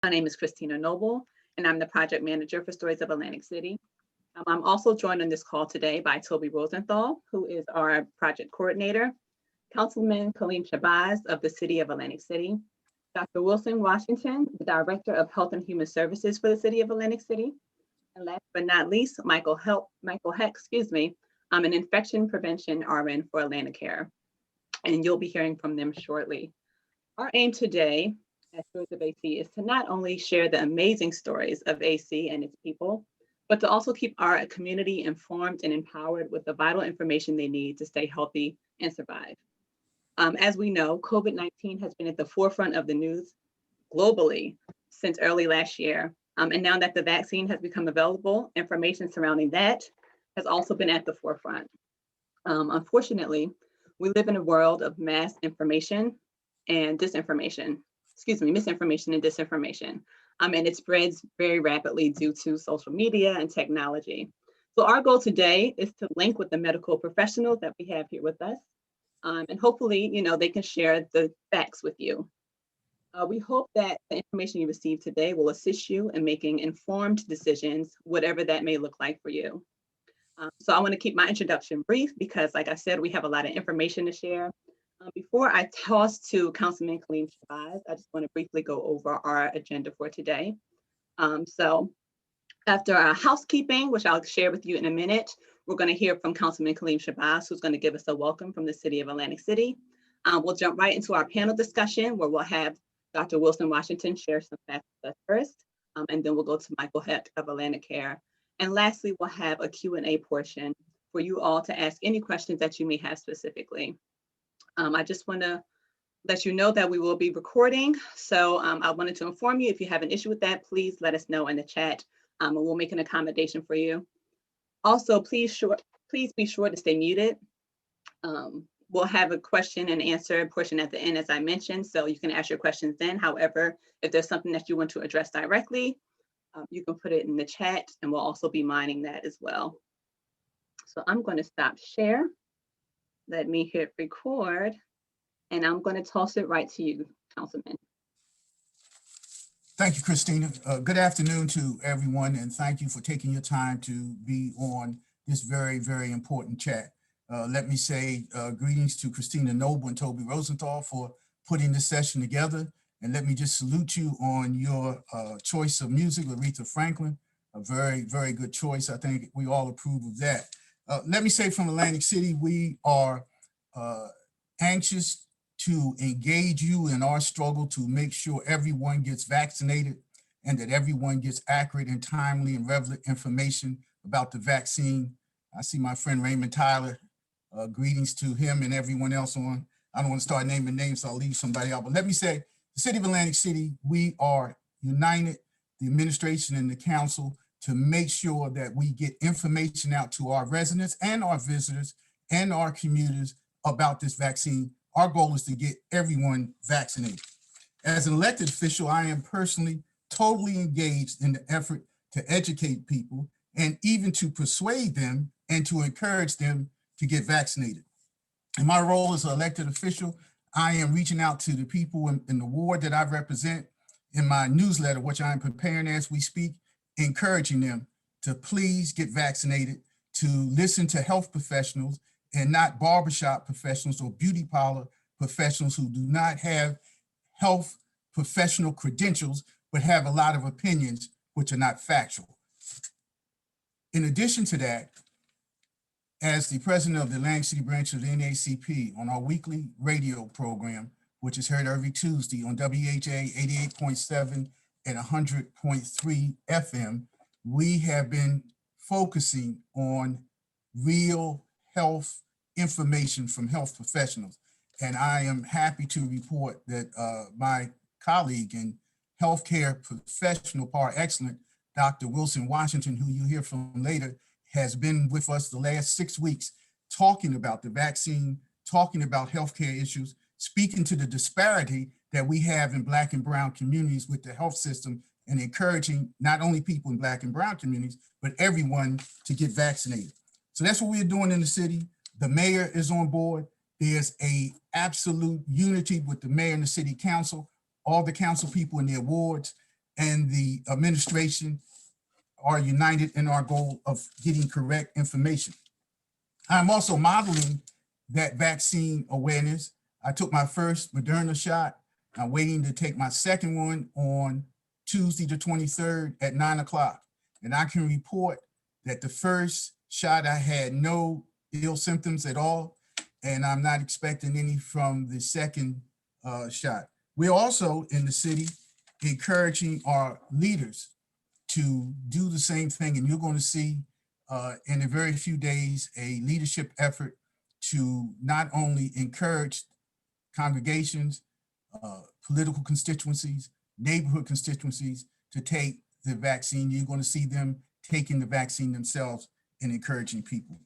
My name is Christina Noble, and I'm the project manager for Stories of Atlantic City. I'm also joined on this call today by Toby Rosenthal, who is our project coordinator, Councilman Kaleem Shabazz of the City of Atlantic City, Dr. Wilson Washington, the Director of Health and Human Services for the City of Atlantic City, and last but not least, Michael Heck, an infection prevention RN for Atlanticare, and you'll be hearing from them shortly. Our aim today at Stories of AC is to not only share the amazing stories of AC and its people, but to also keep our community informed and empowered with the vital information they need to stay healthy and survive. As we know, COVID-19 has been at the forefront of the news globally since early last year. And now that the vaccine has become available, information surrounding that has also been at the forefront. Unfortunately, we live in a world of mass information and misinformation and disinformation. And it spreads very rapidly due to social media and technology. So our goal today is to link with the medical professionals that we have here with us. And hopefully, they can share the facts with you. We hope that the information you receive today will assist you in making informed decisions, whatever that may look like for you. So I want to keep my introduction brief because, like I said, we have a lot of information to share. Before I toss to Councilman Kaleem Shabazz, I just want to briefly go over our agenda for today. So after our housekeeping, which I'll share with you in a minute, we're going to hear from Councilman Kaleem Shabazz, who's going to give us a welcome from the City of Atlantic City. We'll jump right into our panel discussion where we'll have Dr. Wilson Washington share some facts with us first, and then we'll go to Michael Heck of Atlanticare. And lastly, we'll have a Q&A portion for you all to ask any questions that you may have specifically. I just want to let you know that we will be recording. So I wanted to inform you, if you have an issue with that, please let us know in the chat, and we'll make an accommodation for you. Also, please be sure to stay muted. We'll have a question and answer portion at the end, as I mentioned, so you can ask your questions then. However, if there's something that you want to address directly, you can put it in the chat, and we'll also be mining that as well. So I'm going to stop share. Let me hit record, and I'm going to toss it right to you, Councilman. Thank you, Christina. Good afternoon to everyone, and thank you for taking your time to be on this very, very important chat. Let me say greetings to Christina Noble and Toby Rosenthal for putting this session together. And let me just salute you on your choice of music, Aretha Franklin, a very, very good choice. I think we all approve of that. Let me say from Atlantic City, we are anxious to engage you in our struggle to make sure everyone gets vaccinated and that everyone gets accurate and timely and relevant information about the vaccine. I see my friend Raymond Tyler. Greetings to him and everyone else on. I don't want to start naming names, so I'll leave somebody out. But let me say, the City of Atlantic City, we are united, the administration and the council, to make sure that we get information out to our residents and our visitors and our commuters about this vaccine. Our goal is to get everyone vaccinated. As an elected official, I am personally totally engaged in the effort to educate people and even to persuade them and to encourage them to get vaccinated. In my role as an elected official, I am reaching out to the people in the ward that I represent in my newsletter, which I am preparing as we speak, encouraging them to please get vaccinated, to listen to health professionals and not barbershop professionals or beauty parlor professionals who do not have health professional credentials, but have a lot of opinions which are not factual. In addition to that, as the president of the Atlantic City branch of the NAACP, on our weekly radio program, which is heard every Tuesday on WHA 88.7 and 100.3 FM, we have been focusing on real health information from health professionals. And I am happy to report that my colleague and healthcare professional par excellence, Dr. Wilson Washington, who you hear from later, has been with us the last 6 weeks talking about the vaccine, talking about healthcare issues, speaking to the disparity that we have in Black and Brown communities with the health system, and encouraging not only people in Black and Brown communities, but everyone to get vaccinated. So that's what we're doing in the city. The mayor is on board. There's a absolute unity with the mayor and the city council, all the council people in their wards, and the administration are united in our goal of getting correct information. I'm also modeling that vaccine awareness. I took my first Moderna shot. I'm waiting to take my second one on Tuesday the 23rd at 9 o'clock. And I can report that the first shot I had no ill symptoms at all, and I'm not expecting any from the second shot. We're also in the city encouraging our leaders to do the same thing, and you're going to see in a very few days a leadership effort to not only encourage congregations, political constituencies, neighborhood constituencies to take the vaccine. You're going to see them taking the vaccine themselves and encouraging people.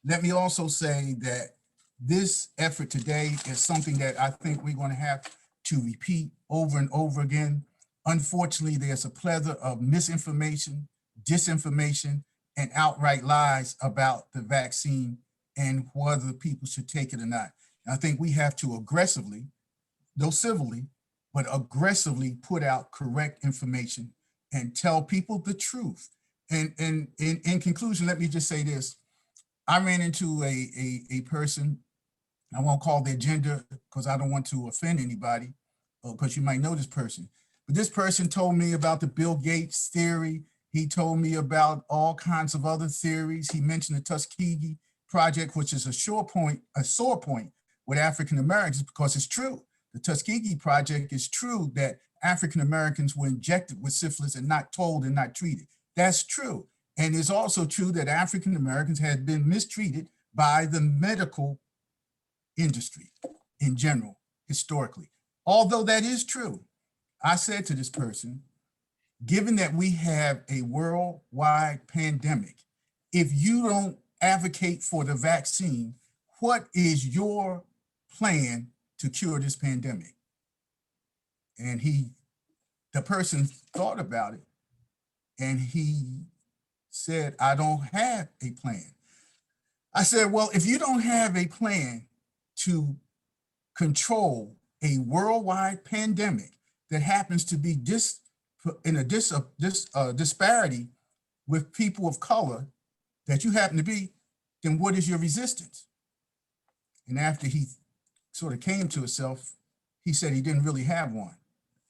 Let me also say that this effort today is something that I think we're going to have to repeat over and over again. Unfortunately, there's a plethora of misinformation, disinformation, and outright lies about the vaccine and whether people should take it or not. And I think we have to aggressively, though civilly, but aggressively put out correct information and tell people the truth. And in conclusion, let me just say this. I ran into a person, I won't call their gender because I don't want to offend anybody, because you might know this person. But this person told me about the Bill Gates theory. He told me about all kinds of other theories. He mentioned the Tuskegee Project, which is a sore point with African Americans, because it's true. The Tuskegee Project is true that African Americans were injected with syphilis and not told and not treated. That's true. And it's also true that African Americans had been mistreated by the medical industry in general, historically. Although that is true, I said to this person, given that we have a worldwide pandemic, if you don't advocate for the vaccine, what is your plan to cure this pandemic? And the person thought about it and he said, I don't have a plan. I said, well, if you don't have a plan to control a worldwide pandemic that happens to be in a disparity with people of color that you happen to be, then what is your resistance? And after he sort of came to himself, he said he didn't really have one.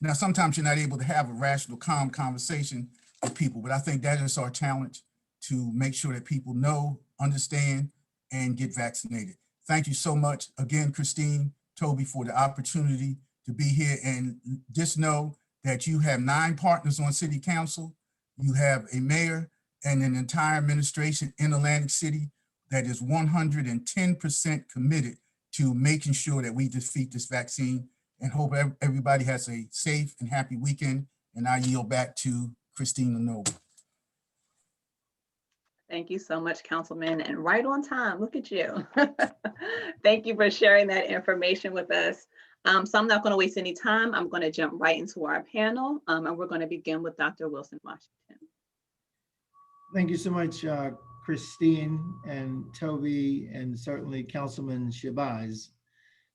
Now, sometimes you're not able to have a rational, calm conversation with people, but I think that is our challenge, to make sure that people know, understand, and get vaccinated. Thank you so much again, Christine, Toby, for the opportunity to be here. And just know that you have 9 partners on City Council. You have a mayor and an entire administration in Atlantic City that is 110% committed to making sure that we defeat this vaccine, and hope everybody has a safe and happy weekend. And I yield back to Christina Noble. Thank you so much, Councilman, and right on time. Look at you. Thank you for sharing that information with us. So I'm not going to waste any time. I'm going to jump right into our panel, and we're going to begin with Dr. Wilson Washington. Thank you so much, Christine and Toby, and certainly Councilman Shabazz.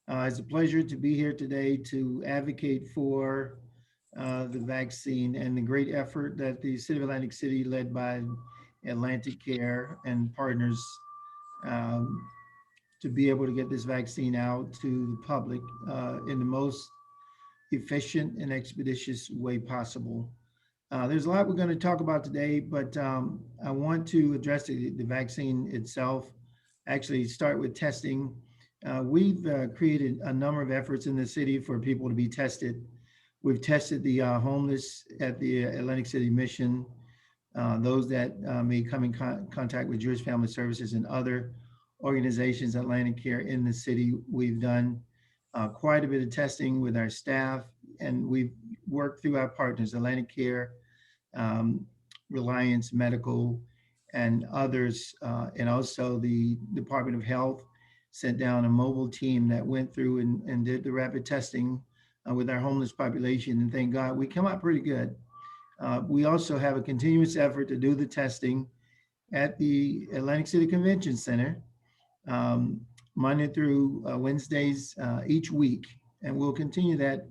It's a pleasure to be here today to advocate for the vaccine and the great effort that the City of Atlantic City, led by Atlantic Care and partners, to be able to get this vaccine out to the public in the most efficient and expeditious way possible. There's a lot we're going to talk about today, but I want to address the vaccine itself. Actually, start with testing. We've created a number of efforts in the city for people to be tested. We've tested the homeless at the Atlantic City Mission, those that may come in contact with Jewish Family Services and other organizations, Atlantic Care in the city. We've done quite a bit of testing with our staff, and we've worked through our partners, Atlantic Care, Reliance Medical, and others, and also the Department of Health sent down a mobile team that went through and did the rapid testing with our homeless population, and thank God we come out pretty good. We also have a continuous effort to do the testing at the Atlantic City Convention Center, Monday through Wednesdays each week, and we'll continue that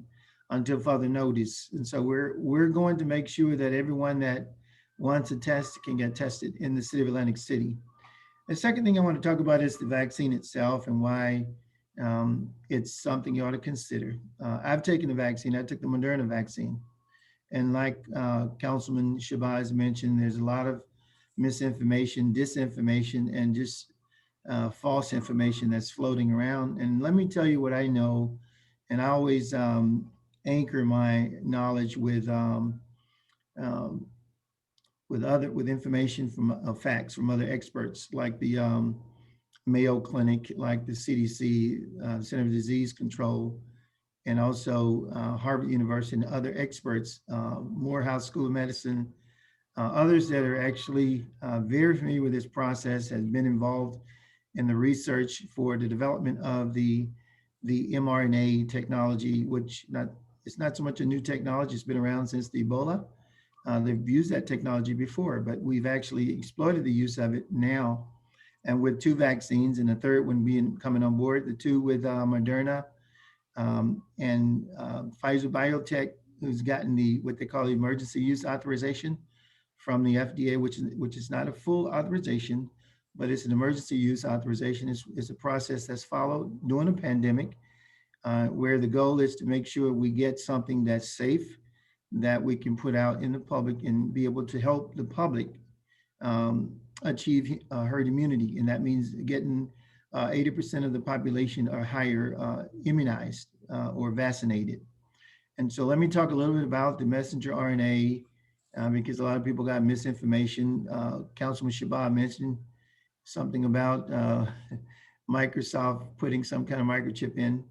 until further notice. And so we're going to make sure that everyone that wants a test can get tested in the city of Atlantic City. The second thing I want to talk about is the vaccine itself and why it's something you ought to consider. I've taken the vaccine. I took the Moderna vaccine. And like Councilman Shabazz mentioned, there's a lot of misinformation, disinformation, and just false information that's floating around. And let me tell you what I know. And I always anchor my knowledge with information from facts from other experts, like the Mayo Clinic, like the CDC, Center for Disease Control, and also Harvard University and other experts, Morehouse School of Medicine, others that are actually very familiar with this process, has been involved in the research for the development of the mRNA technology, which it's not so much a new technology, it's been around since the Ebola. They've used that technology before, but we've actually exploited the use of it now. And with 2 vaccines and the third one coming on board, the 2 with Moderna and Pfizer Biotech, who's gotten what they call the emergency use authorization from the FDA, which is not a full authorization, but it's an emergency use authorization. It's a process that's followed during a pandemic, where the goal is to make sure we get something that's safe, that we can put out in the public and be able to help the public achieve herd immunity. And that means getting 80% of the population or higher immunized or vaccinated. And so let me talk a little bit about the messenger RNA, because a lot of people got misinformation. Councilman Shabazz mentioned something about Microsoft putting some kind of microchip in.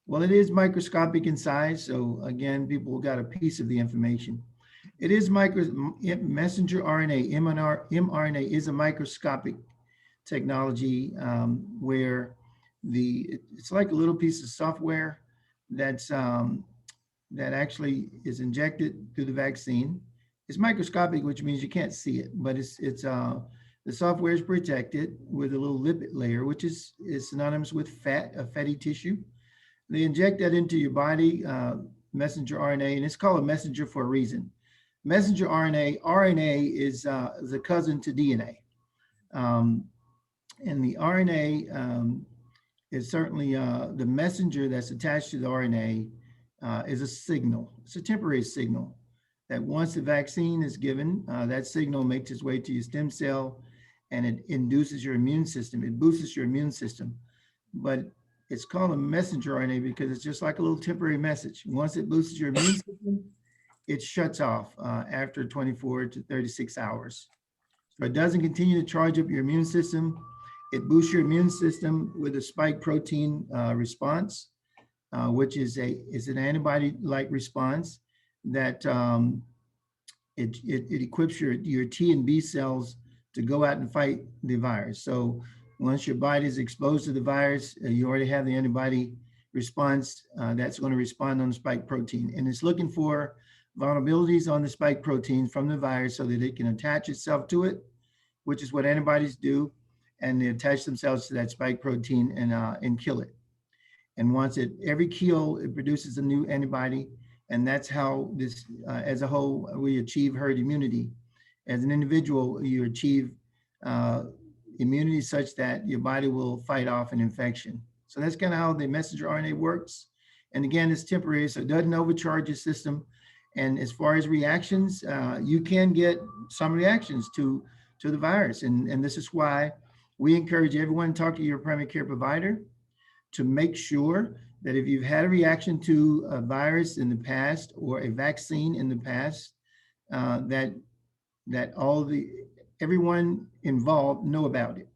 Well, it is microscopic in size. So again, people got a piece of the information. It is messenger RNA, mRNA is a microscopic technology where it's like a little piece of software that actually is injected through the vaccine. It's microscopic, which means you can't see it, but the software is protected with a little lipid layer, which is synonymous with fatty tissue. They inject that into your body, messenger RNA, and it's called a messenger for a reason. Messenger RNA is a cousin to DNA. And the RNA is certainly the messenger that's attached to the RNA is a signal. It's a temporary signal that once the vaccine is given, that signal makes its way to your stem cell and it induces your immune system. It boosts your immune system. But it's called a messenger RNA because it's just like a little temporary message. Once it boosts your immune system, it shuts off after 24 to 36 hours. So it doesn't continue to charge up your immune system. It boosts your immune system with a spike protein response, which is an antibody-like response that it equips your T and B cells to go out and fight the virus. So once your body is exposed to the virus, you already have the antibody response that's going to respond on the spike protein. And it's looking for vulnerabilities on the spike protein from the virus so that it can attach itself to it, which is what antibodies do. And they attach themselves to that spike protein and kill it. And once every kill, it produces a new antibody. And that's how this, as a whole, we achieve herd immunity. As an individual, you achieve immunity such that your body will fight off an infection. So that's kind of how the messenger RNA works. And again, it's temporary, so it doesn't overcharge your system. And as far as reactions, you can get some reactions to the virus. And this is why we encourage everyone to talk to your primary care provider to make sure that if you've had a reaction to a virus in the past or a vaccine in the past, that everyone involved know about it.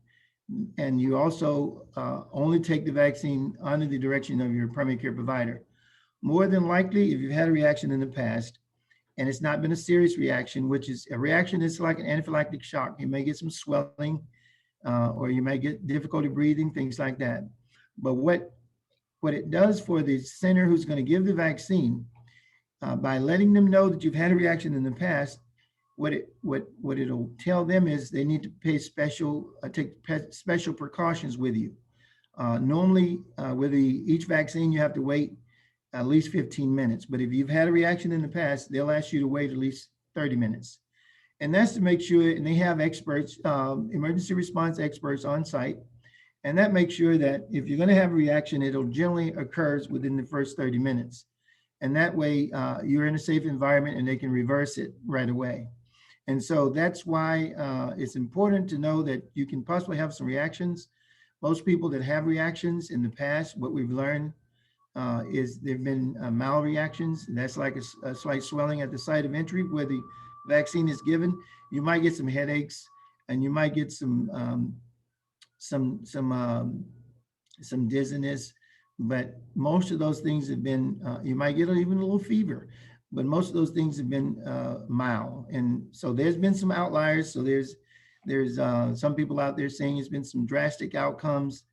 And you also only take the vaccine under the direction of your primary care provider. More than likely, if you've had a reaction in the past and it's not been a serious reaction, which is a reaction that's like an anaphylactic shock, you may get some swelling or you may get difficulty breathing, things like that. But what it does for the center who's going to give the vaccine, by letting them know that you've had a reaction in the past, what it'll tell them is they need to take special precautions with you. Normally, with each vaccine, you have to wait at least 15 minutes. But if you've had a reaction in the past, they'll ask you to wait at least 30 minutes. And that's to make sure, and they have experts, emergency response experts on site. And that makes sure that if you're going to have a reaction, it'll generally occurs within the first 30 minutes. And that way you're in a safe environment and they can reverse it right away. And so that's why it's important to know that you can possibly have some reactions. Most people that have reactions in the past, what we've learned is there've been mild reactions. And that's like a slight swelling at the site of entry where the vaccine is given. You might get some headaches and you might get some dizziness, but most of those things have been, you might get even a little fever, but most of those things have been mild. And so there's been some outliers. So there's some people out there saying it's been some drastic outcomes.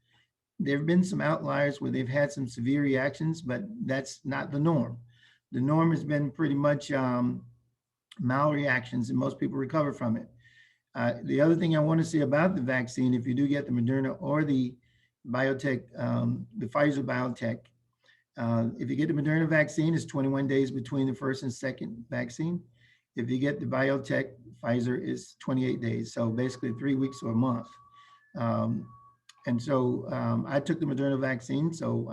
There've been some outliers where they've had some severe reactions, but that's not the norm. The norm has been pretty much mild reactions, and most people recover from it. The other thing I want to say about the vaccine, if you do get the Moderna or the biotech, the Pfizer biotech, if you get the Moderna vaccine, it's 21 days between the first and second vaccine. If you get the biotech, Pfizer is 28 days. So basically 3 weeks or a month. And so I took the Moderna vaccine, so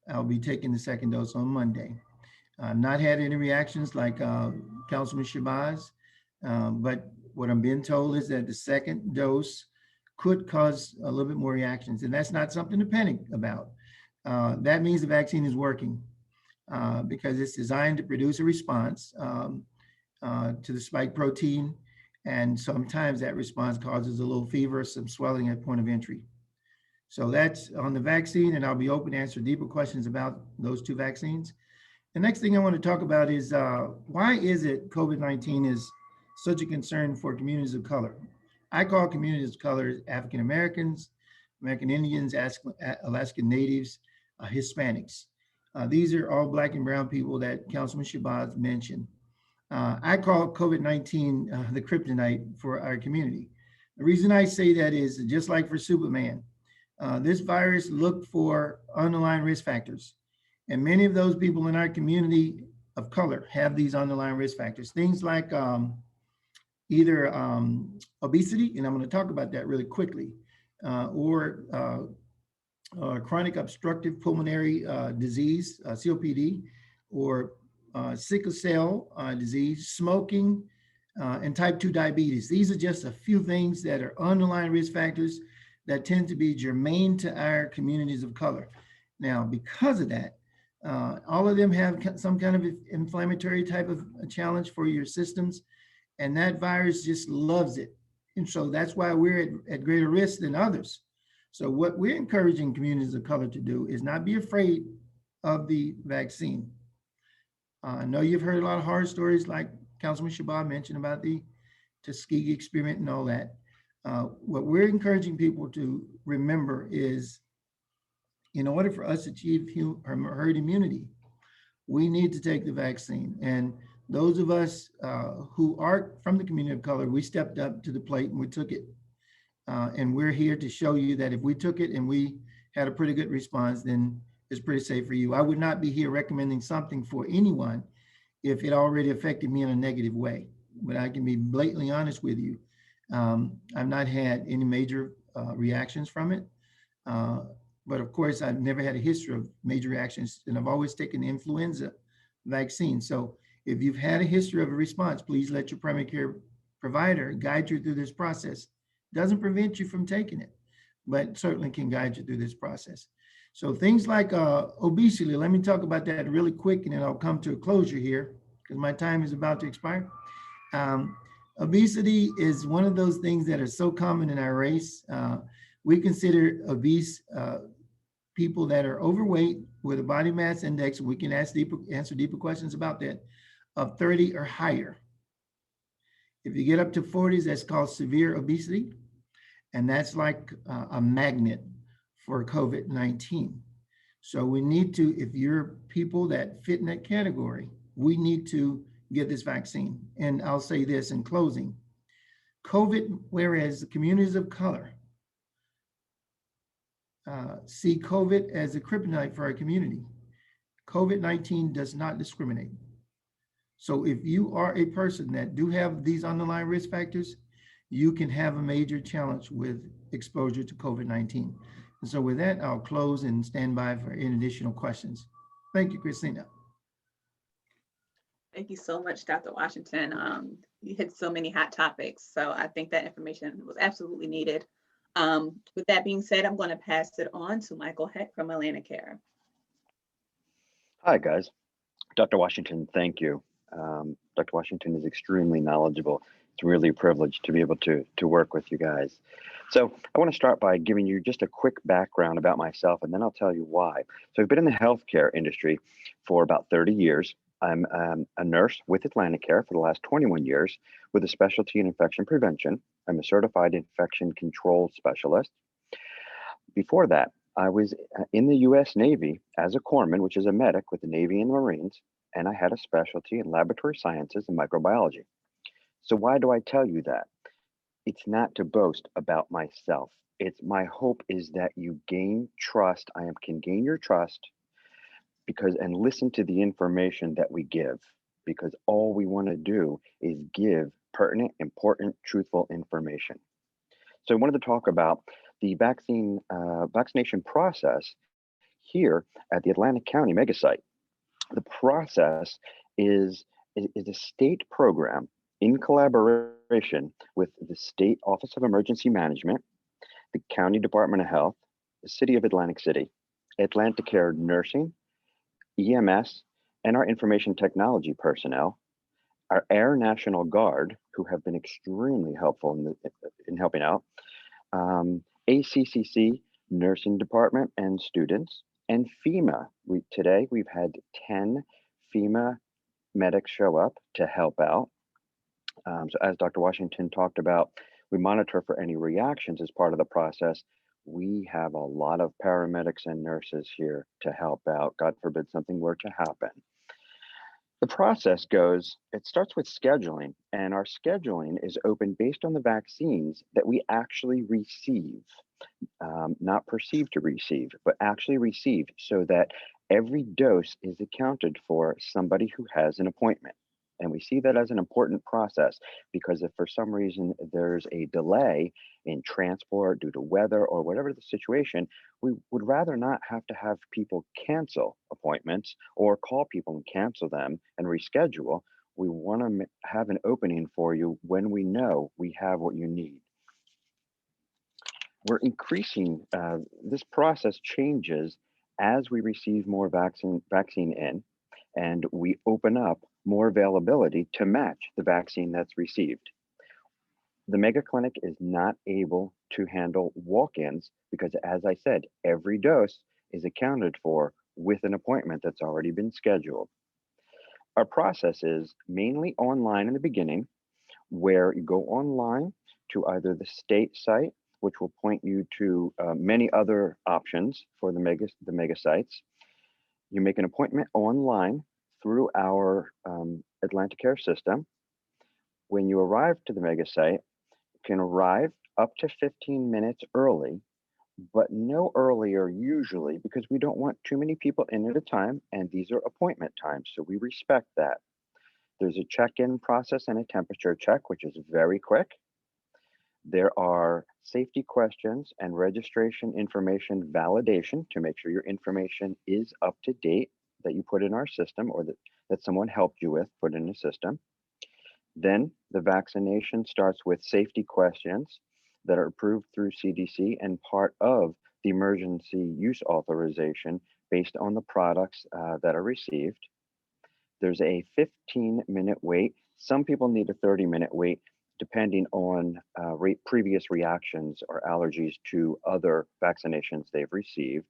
I'll be taking the second dose on Monday. I've not had any reactions like Councilman Shabazz, but what I'm being told is that the second dose could cause a little bit more reactions, and that's not something to panic about. That means the vaccine is working because it's designed to produce a response to the spike protein, and sometimes that response causes a little fever, some swelling at point of entry. So that's on the vaccine, and I'll be open to answer deeper questions about those two vaccines. The next thing I want to talk about is why is it COVID-19 is such a concern for communities of color? I call communities of color African Americans, American Indians, Alaskan Natives, Hispanics. These are all Black and brown people that Councilman Shabazz mentioned. I call COVID-19 the kryptonite for our community. The reason I say that is just like for Superman, this virus looked for underlying risk factors. And many of those people in our community of color have these underlying risk factors. Things like either obesity, and I'm going to talk about that really quickly, or chronic obstructive pulmonary disease, COPD, or sickle cell disease, smoking, and type 2 diabetes. These are just a few things that are underlying risk factors that tend to be germane to our communities of color. Now, because of that, all of them have some kind of inflammatory type of challenge for your systems, and that virus just loves it. And so that's why we're at greater risk than others. So what we're encouraging communities of color to do is not be afraid of the vaccine. I know you've heard a lot of horror stories like Councilman Shabazz mentioned about the Tuskegee experiment and all that. What we're encouraging people to remember is in order for us to achieve herd immunity, we need to take the vaccine. And those of us who are from the community of color, we stepped up to the plate and we took it. And we're here to show you that if we took it and we had a pretty good response, then it's pretty safe for you. I would not be here recommending something for anyone if it already affected me in a negative way. But I can be blatantly honest with you. I've not had any major reactions from it. But of course, I've never had a history of major reactions, and I've always taken the influenza vaccine. So if you've had a history of a response, please let your primary care provider guide you through this process. It doesn't prevent you from taking it, but certainly can guide you through this process. So things like obesity, let me talk about that really quick, and then I'll come to a closure here because my time is about to expire. Obesity is one of those things that are so common in our race. We consider obese people that are overweight with a body mass index, we can answer deeper questions about that, of 30 or higher. If you get up to 40s, that's called severe obesity. And that's like a magnet for COVID-19. So we need to, if you're people that fit in that category, we need to get this vaccine. And I'll say this in closing. COVID, whereas the communities of color see COVID as a kryptonite for our community, COVID-19 does not discriminate. So if you are a person that do have these underlying risk factors, you can have a major challenge with exposure to COVID-19. And so with that, I'll close and stand by for any additional questions. Thank you, Christina. Thank you so much, Dr. Washington. You hit so many hot topics, so I think that information was absolutely needed. With that being said, I'm going to pass it on to Michael Heck from Atlantic Care. Hi, guys. Dr. Washington, thank you. Dr. Washington is extremely knowledgeable. It's really a privilege to be able to work with you guys. So I want to start by giving you just a quick background about myself, and then I'll tell you why. So I've been in the healthcare industry for about 30 years. I'm a nurse with Atlantic Care for the last 21 years with a specialty in infection prevention. I'm a certified infection control specialist. Before that, I was in the U.S. Navy as a corpsman, which is a medic with the Navy and Marines, and I had a specialty in laboratory sciences and microbiology. So why do I tell you that? It's not to boast about myself. It's my hope is that you gain trust. Can gain your trust and listen to the information that we give, because all we want to do is give pertinent, important, truthful information. So I wanted to talk about the vaccination process here at the Atlantic County mega site. The process is a state program in collaboration with the State Office of Emergency Management, the County Department of Health, the City of Atlantic City, Atlantic Care Nursing, EMS, and our information technology personnel, our Air National Guard, who have been extremely helpful in helping out, ACCC, Nursing Department, and students, and FEMA. Today we've had 10 FEMA medics show up to help out. So as Dr. Washington talked about, we monitor for any reactions as part of the process. We have a lot of paramedics and nurses here to help out. God forbid something were to happen. The process it starts with scheduling, and our scheduling is open based on the vaccines that we actually receive, not perceive to receive, but actually receive, so that every dose is accounted for somebody who has an appointment. And we see that as an important process, because if for some reason there's a delay in transport due to weather or whatever the situation, we would rather not have to have people cancel appointments or call people and cancel them and reschedule. We want to have an opening for you when we know we have what you need. We're increasing, this process changes as we receive more vaccine in, and we open up more availability to match the vaccine that's received. The mega clinic is not able to handle walk-ins because, as I said, every dose is accounted for with an appointment that's already been scheduled. Our process is mainly online in the beginning, where you go online to either the state site, which will point you to many other options for the mega sites. You make an appointment online through our Atlantic Care system. When you arrive to the mega site, you can arrive up to 15 minutes early, but no earlier usually, because we don't want too many people in at a time, and these are appointment times, so we respect that. There's a check-in process and a temperature check, which is very quick. There are safety questions and registration information validation to make sure your information is up to date that you put in our system, or that someone helped you with put in the system. Then the vaccination starts with safety questions that are approved through CDC and part of the emergency use authorization based on the products that are received. There's a 15-minute wait. Some people need a 30-minute wait, depending on previous reactions or allergies to other vaccinations they've received.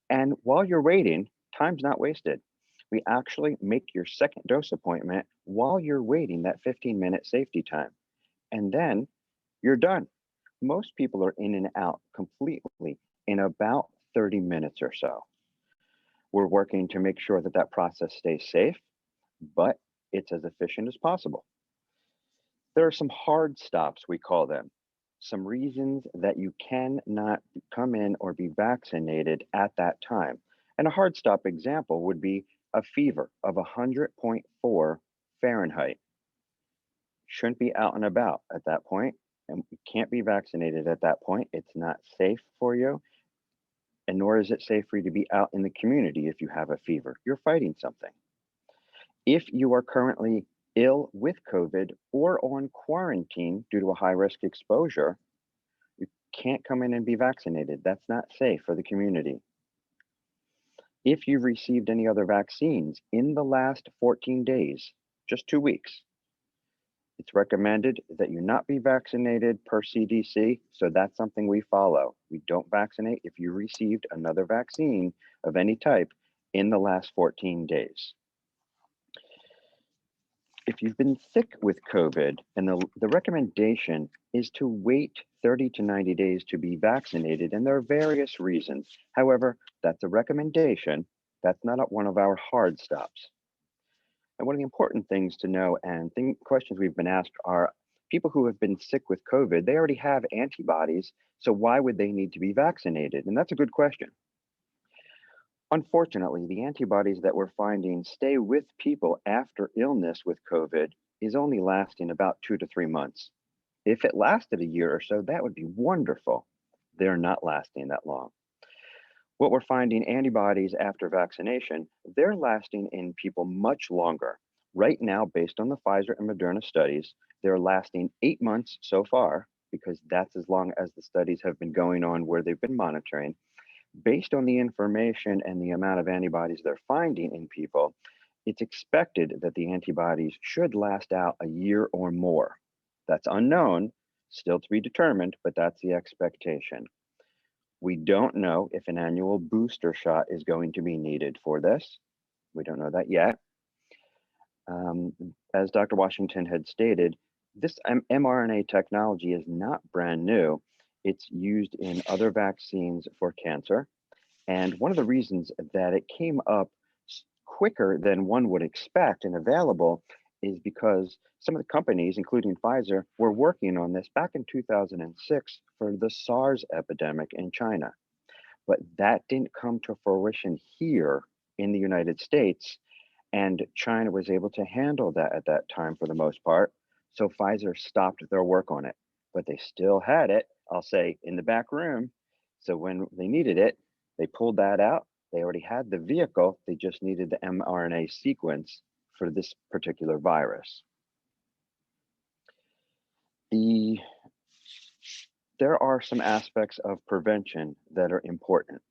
And while you're waiting, time's not wasted. We actually make your second dose appointment while you're waiting that 15-minute safety time. And then you're done. Most people are in and out completely in about 30 minutes or so. We're working to make sure that that process stays safe, but it's as efficient as possible. There are some hard stops, we call them, some reasons that you cannot come in or be vaccinated at that time. And a hard stop example would be a fever of 100.4 Fahrenheit. Shouldn't be out and about at that point, and you can't be vaccinated at that point. It's not safe for you, and nor is it safe for you to be out in the community if you have a fever. You're fighting something. If you are currently ill with COVID or on quarantine due to a high-risk exposure, you can't come in and be vaccinated. That's not safe for the community. If you've received any other vaccines in the last 14 days, just 2 weeks, it's recommended that you not be vaccinated per CDC, so that's something we follow. We don't vaccinate if you received another vaccine of any type in the last 14 days. If you've been sick with COVID, and the recommendation is to wait 30 to 90 days to be vaccinated, and there are various reasons. However, that's a recommendation. That's not one of our hard stops. And one of the important things to know and questions we've been asked are people who have been sick with COVID, they already have antibodies, so why would they need to be vaccinated? And that's a good question. Unfortunately, the antibodies that we're finding stay with people after illness with COVID is only lasting about 2 to 3 months. If it lasted a year or so, that would be wonderful. They're not lasting that long. What we're finding, antibodies after vaccination, they're lasting in people much longer. Right now, based on the Pfizer and Moderna studies, they're lasting 8 months so far, because that's as long as the studies have been going on where they've been monitoring. Based on the information and the amount of antibodies they're finding in people, it's expected that the antibodies should last out a year or more. That's unknown, still to be determined, but that's the expectation. We don't know if an annual booster shot is going to be needed for this. We don't know that yet. As Dr. Washington had stated, this mRNA technology is not brand new. It's used in other vaccines for cancer. And one of the reasons that it came up quicker than one would expect and available is because some of the companies, including Pfizer, were working on this back in 2006 for the SARS epidemic in China. But that didn't come to fruition here in the United States, and China was able to handle that at that time for the most part. So Pfizer stopped their work on it, but they still had it, I'll say, in the back room. So when they needed it, they pulled that out. They already had the vehicle. They just needed the mRNA sequence for this particular virus. There are some aspects of prevention that are important.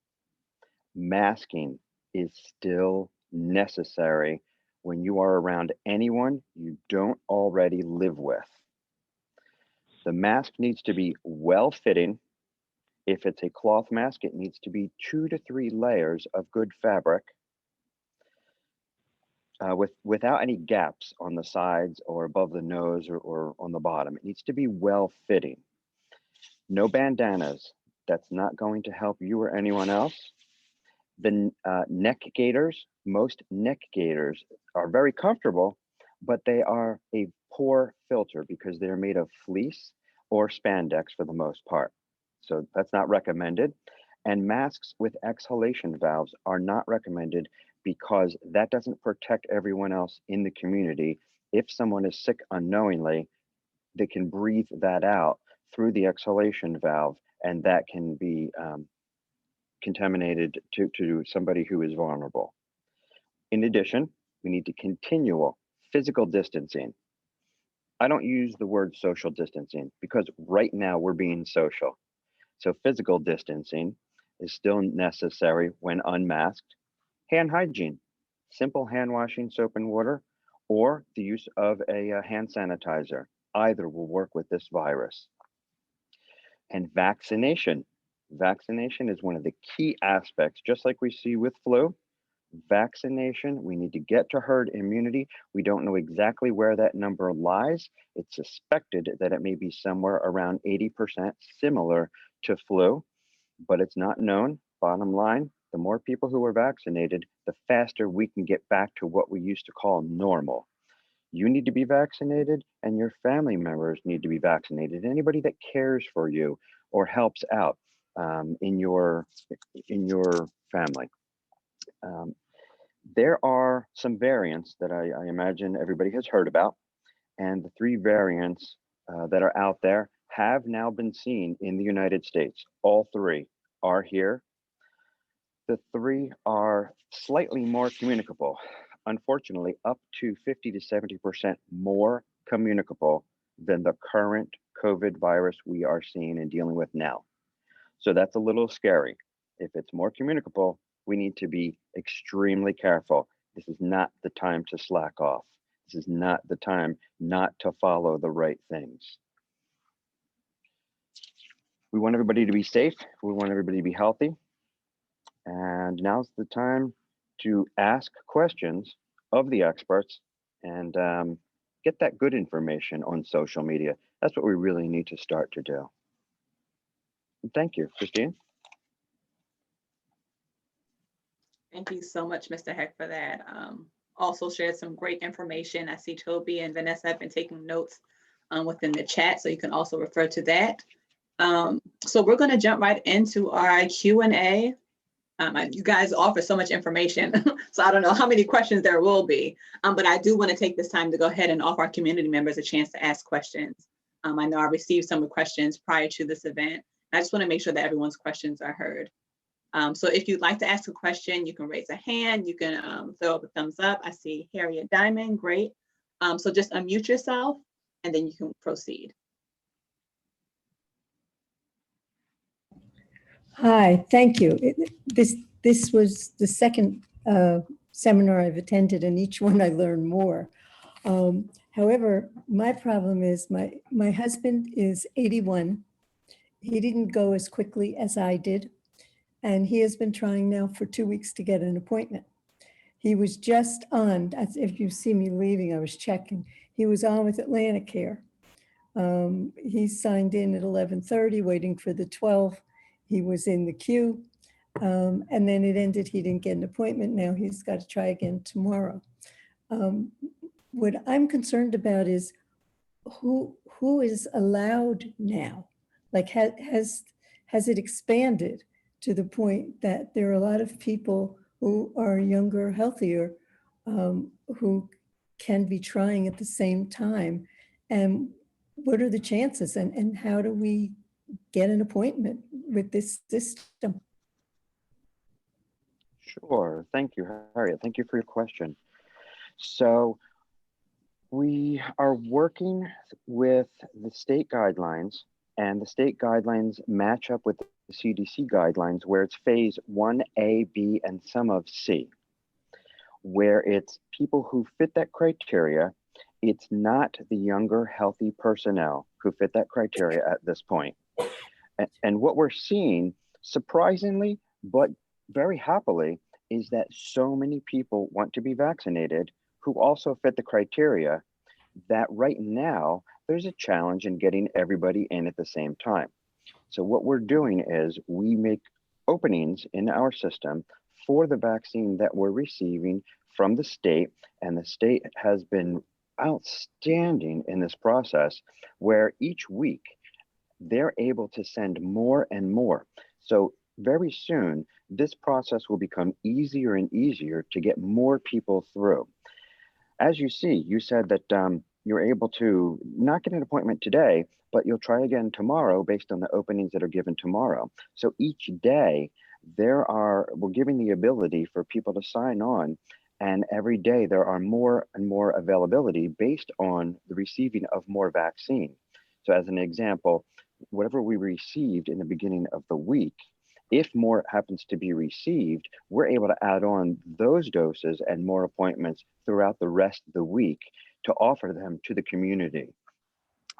Masking is still necessary when you are around anyone you don't already live with. The mask needs to be well-fitting. If it's a cloth mask, it needs to be 2 to 3 layers of good fabric without any gaps on the sides or above the nose or on the bottom. It needs to be well-fitting. No bandanas. That's not going to help you or anyone else. The neck gaiters, most neck gaiters are very comfortable, but they are a poor filter because they're made of fleece or spandex for the most part. So that's not recommended. And masks with exhalation valves are not recommended because that doesn't protect everyone else in the community. If someone is sick unknowingly, they can breathe that out through the exhalation valve, and that can be contaminated to somebody who is vulnerable. In addition, we need to continual physical distancing. I don't use the word social distancing because right now we're being social. So physical distancing is still necessary when unmasked. Hand hygiene, simple hand washing, soap and water, or the use of a hand sanitizer. Either will work with this virus. And vaccination. Vaccination is one of the key aspects, just like we see with flu. Vaccination, we need to get to herd immunity. We don't know exactly where that number lies. It's suspected that it may be somewhere around 80%, similar to flu, but it's not known. Bottom line, the more people who are vaccinated, the faster we can get back to what we used to call normal. You need to be vaccinated, and your family members need to be vaccinated. Anybody that cares for you or helps out in your family. There are some variants that I imagine everybody has heard about, and the three variants that are out there have now been seen in the United States. All three are here. The three are slightly more communicable. Unfortunately, up to 50 to 70% more communicable than the current COVID virus we are seeing and dealing with now. So that's a little scary. If it's more communicable, we need to be extremely careful. This is not the time to slack off. This is not the time not to follow the right things. We want everybody to be safe. We want everybody to be healthy. And now's the time to ask questions of the experts and get that good information on social media. That's what we really need to start to do. And thank you, Christine. Thank you so much, Mr. Heck, for that. Also shared some great information. I see Toby and Vanessa have been taking notes within the chat, so you can also refer to that. So we're going to jump right into our Q&A. You guys offer so much information, so I don't know how many questions there will be, but I do want to take this time to go ahead and offer our community members a chance to ask questions. I know I received some questions prior to this event. I just want to make sure that everyone's questions are heard. So if you'd like to ask a question, you can raise a hand, you can throw up a thumbs up. I see Harriet Diamond, great. So just unmute yourself and then you can proceed. Hi, thank you. This was the second seminar I've attended, and each one I learned more. However, my problem is my husband is 81. He didn't go as quickly as I did, and he has been trying now for 2 weeks to get an appointment. He was just on, as if you see me leaving, I was checking. He was on with AtlantiCare. He signed in at 11:30, waiting for the 12. He was in the queue, and then it ended. He didn't get an appointment. Now he's got to try again tomorrow. What I'm concerned about is who is allowed now? Like, has it expanded to the point that there are a lot of people who are younger, healthier, who can be trying at the same time? And what are the chances, and how do we get an appointment with this system? Sure. Thank you, Harriet. Thank you for your question. So we are working with the state guidelines, and the state guidelines match up with the CDC guidelines, where it's phase 1A, B, and some of C, where it's people who fit that criteria. It's not the younger, healthy personnel who fit that criteria at this point. And what we're seeing, surprisingly, but very happily, is that so many people want to be vaccinated who also fit the criteria that right now there's a challenge in getting everybody in at the same time. So what we're doing is we make openings in our system for the vaccine that we're receiving from the state, and the state has been outstanding in this process, where each week they're able to send more and more. So very soon, this process will become easier and easier to get more people through. As you see, you said that you're able to not get an appointment today, but you'll try again tomorrow based on the openings that are given tomorrow. So each day, we're giving the ability for people to sign on, and every day there are more and more availability based on the receiving of more vaccine. So as an example, whatever we received in the beginning of the week, if more happens to be received, we're able to add on those doses and more appointments throughout the rest of the week to offer them to the community.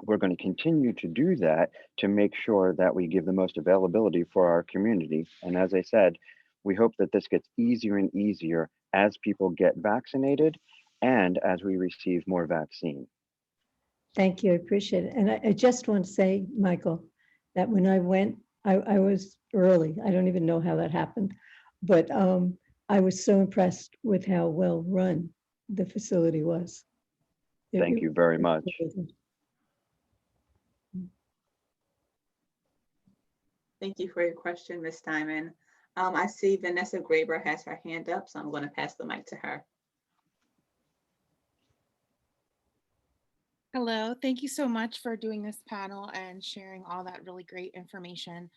We're going to continue to do that to make sure that we give the most availability for our community. And as I said, we hope that this gets easier and easier as people get vaccinated and as we receive more vaccine. Thank you, I appreciate it. And I just want to say, Michael, that when I went, I was early. I don't even know how that happened, but I was so impressed with how well run the facility was. Thank you very much. Thank you for your question, Ms. Diamond. I see Vanessa Graber has her hand up, so I'm going to pass the mic to her. Hello, thank you so much for doing this panel and sharing all that really great information.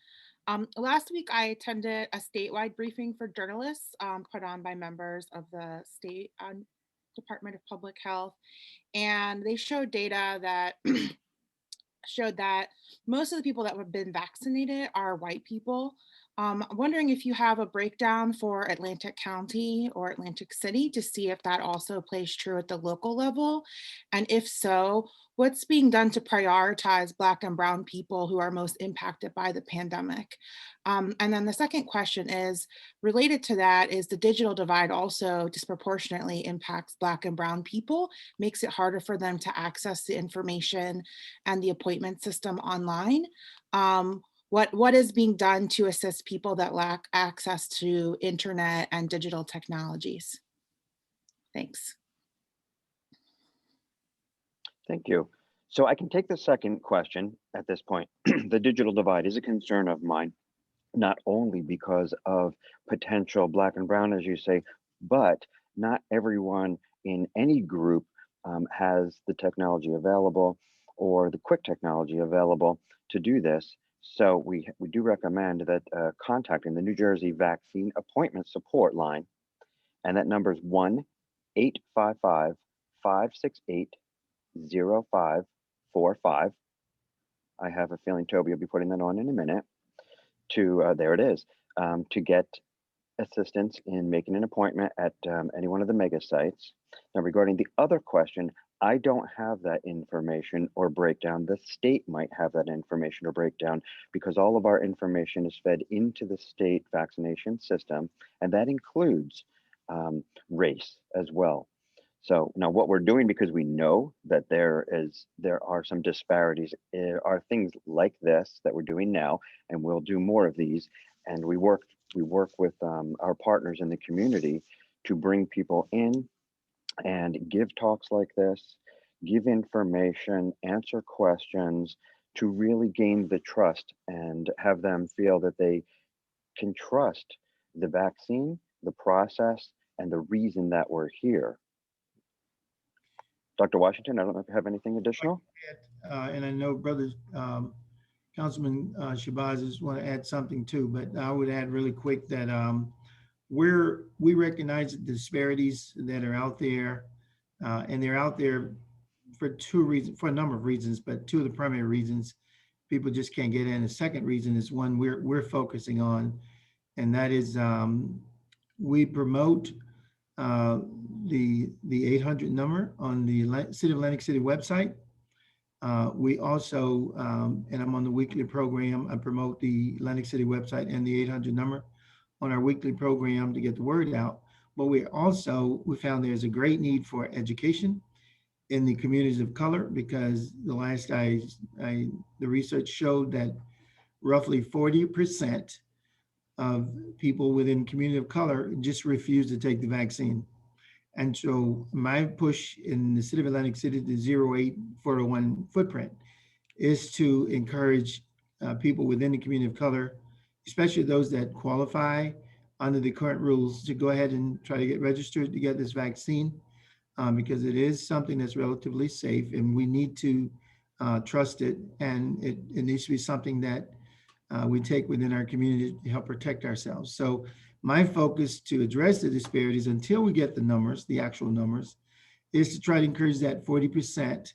Last week, I attended a statewide briefing for journalists put on by members of the state Department of Public Health, and they showed data that showed that most of the people that have been vaccinated are white people. I'm wondering if you have a breakdown for Atlantic County or Atlantic City to see if that also plays true at the local level. And if so, what's being done to prioritize Black and Brown people who are most impacted by the pandemic? And then the second question is related to that is the digital divide also disproportionately impacts Black and Brown people, makes it harder for them to access the information and the appointment system online. What is being done to assist people that lack access to internet and digital technologies? Thanks. Thank you. So I can take the second question at this point. The digital divide is a concern of mine, not only because of potential Black and Brown, as you say, but not everyone in any group has the technology available or the quick technology available to do this. So we do recommend that contacting the New Jersey Vaccine Appointment Support Line, and that number is 1-855-568-0545. I have a feeling Toby will be putting that on in a minute. There it is, to get assistance in making an appointment at any one of the mega sites. Now, regarding the other question, I don't have that information or breakdown. The state might have that information or breakdown because all of our information is fed into the state vaccination system, and that includes race as well. So now what we're doing, because we know that there are some disparities, are things like this that we're doing now, and we'll do more of these. And we work with our partners in the community to bring people in and give talks like this, give information, answer questions, to really gain the trust and have them feel that they can trust the vaccine, the process, and the reason that we're here. Dr. Washington, I don't know if you have anything additional. And I know brothers, Councilman Shabazz want to add something too, but I would add really quick that we recognize the disparities that are out there, and they're out there for a number of reasons, but two of the primary reasons people just can't get in. The second reason is one we're focusing on, and that is we promote the 800 number on the City of Atlantic City website. We also, and I'm on the weekly program, I promote the Atlantic City website and the 800 number on our weekly program to get the word out. But we found there's a great need for education in the communities of color, because the last the research showed that roughly 40% of people within community of color just refuse to take the vaccine. And so my push in the City of Atlantic City, the 08401 footprint, is to encourage people within the community of color, especially those that qualify under the current rules, to go ahead and try to get registered to get this vaccine, because it is something that's relatively safe, and we need to trust it, and it needs to be something that we take within our community to help protect ourselves. So my focus to address the disparities until we get the numbers, the actual numbers, is to try to encourage that 40%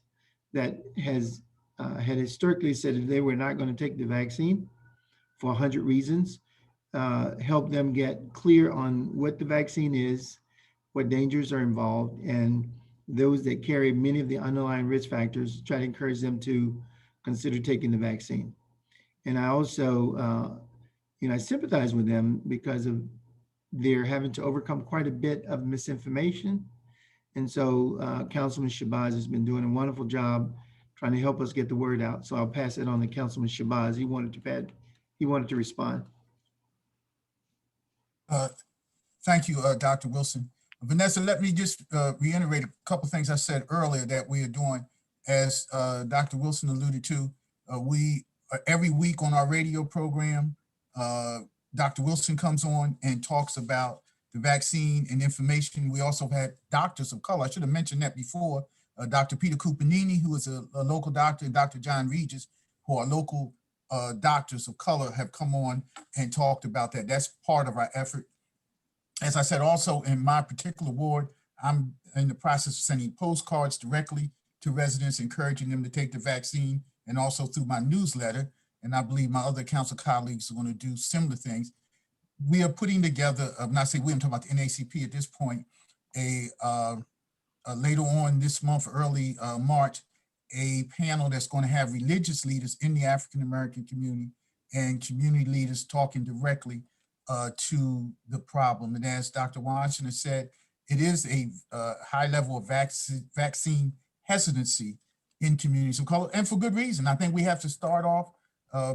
that has had historically said if they were not going to take the vaccine for 100 reasons, help them get clear on what the vaccine is, what dangers are involved, and those that carry many of the underlying risk factors, try to encourage them to consider taking the vaccine. And I also, I sympathize with them because they're having to overcome quite a bit of misinformation. And so Councilman Shabazz has been doing a wonderful job trying to help us get the word out. So I'll pass it on to Councilman Shabazz. He wanted to respond. Thank you, Dr. Wilson. Vanessa, let me just reiterate a couple things I said earlier that we are doing. As Dr. Wilson alluded to, we every week on our radio program, Dr. Wilson comes on and talks about the vaccine and information. We also had doctors of color. I should have mentioned that before. Dr. Peter Cupanini, who is a local doctor, and Dr. John Regis, who are local doctors of color, have come on and talked about that. That's part of our effort. As I said, also in my particular ward, I'm in the process of sending postcards directly to residents, encouraging them to take the vaccine, and also through my newsletter. And I believe my other council colleagues are going to do similar things. We are putting together, when I say we, I'm talking about the NACP at this point, later on this month, early March, a panel that's going to have religious leaders in the African-American community and community leaders talking directly to the problem. And as Dr. Washington said, it is a high level of vaccine hesitancy in communities of color, and for good reason. I think we have to start off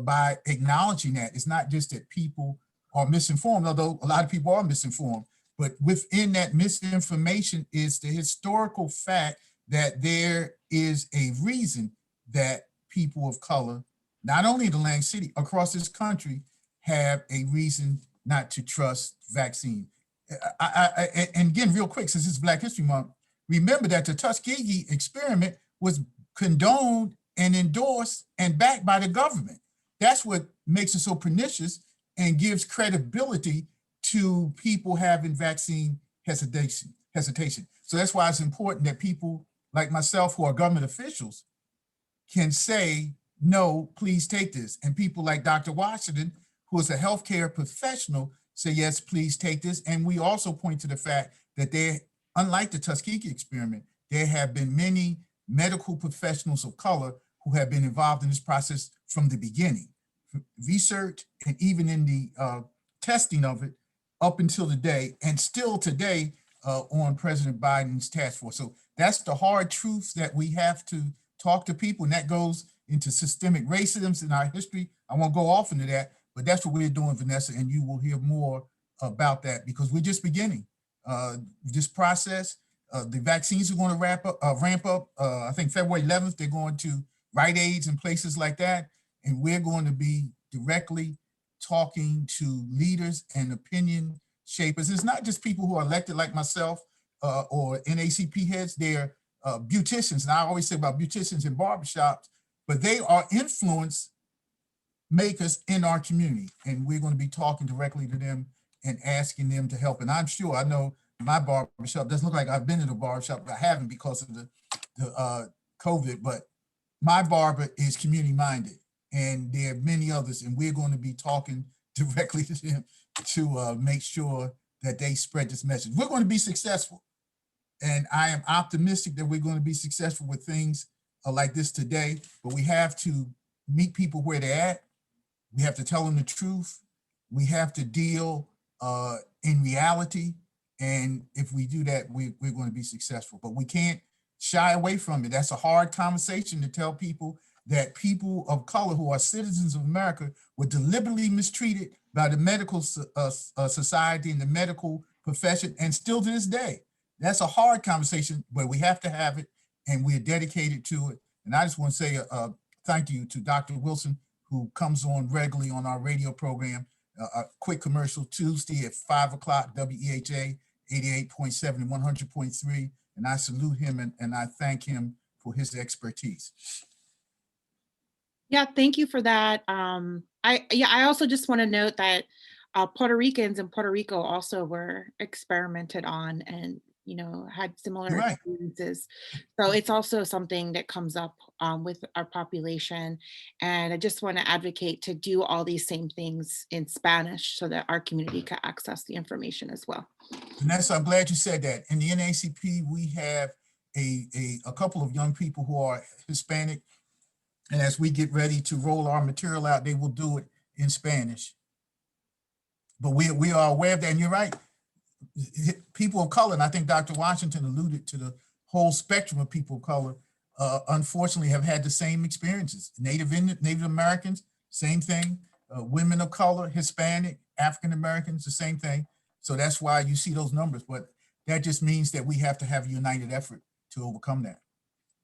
by acknowledging that it's not just that people are misinformed, although a lot of people are misinformed, but within that misinformation is the historical fact that there is a reason that people of color, not only in Atlantic City, across this country, have a reason not to trust vaccine. And again, real quick, since it's Black History Month, remember that the Tuskegee experiment was condoned and endorsed and backed by the government. That's what makes it so pernicious and gives credibility to people having vaccine hesitation. So that's why it's important that people like myself, who are government officials, can say, no, please take this. And people like Dr. Washington, who is a healthcare professional, say, yes, please take this. And we also point to the fact that there, unlike the Tuskegee experiment, there have been many medical professionals of color who have been involved in this process from the beginning, research and even in the testing of it up until today, and still today on President Biden's task force. So that's the hard truth that we have to talk to people, and that goes into systemic racism in our history. I won't go off into that, but that's what we're doing, Vanessa, and you will hear more about that because we're just beginning this process. The vaccines are going to ramp up. I think February 11th, they're going to Rite Aids and places like that. And we're going to be directly talking to leaders and opinion shapers. It's not just people who are elected like myself or NACP heads, they're beauticians. And I always say about beauticians in barbershops, but they are influence makers in our community. And we're going to be talking directly to them and asking them to help. And I'm sure, I know my barbershop doesn't look like I've been in a barbershop, but I haven't because of the COVID, but my barber is community minded. And there are many others, and we're going to be talking directly to them to make sure that they spread this message. We're going to be successful. And I am optimistic that we're going to be successful with things like this today, but we have to meet people where they're at. We have to tell them the truth. We have to deal in reality. And if we do that, we're going to be successful, but we can't shy away from it. That's a hard conversation to tell people that people of color who are citizens of America were deliberately mistreated by the medical society and the medical profession, and still to this day. That's a hard conversation, but we have to have it, and we're dedicated to it. And I just want to say thank you to Dr. Wilson, who comes on regularly on our radio program, a quick commercial Tuesday at 5 o'clock, WEHA 88.7 and 100.3. And I salute him and I thank him for his expertise. Yeah, thank you for that. I also just want to note that Puerto Ricans in Puerto Rico also were experimented on and, you know, had similar Right. experiences. So it's also something that comes up with our population. And I just want to advocate to do all these same things in Spanish so that our community can access the information as well. Vanessa, I'm glad you said that. In the NACP, we have a couple of young people who are Hispanic. And as we get ready to roll our material out, they will do it in Spanish. But we are aware of that, and you're right. People of color, and I think Dr. Washington alluded to the whole spectrum of people of color, unfortunately have had the same experiences. Native Americans, same thing. Women of color, Hispanic, African Americans, the same thing. So that's why you see those numbers, but that just means that we have to have a united effort to overcome that.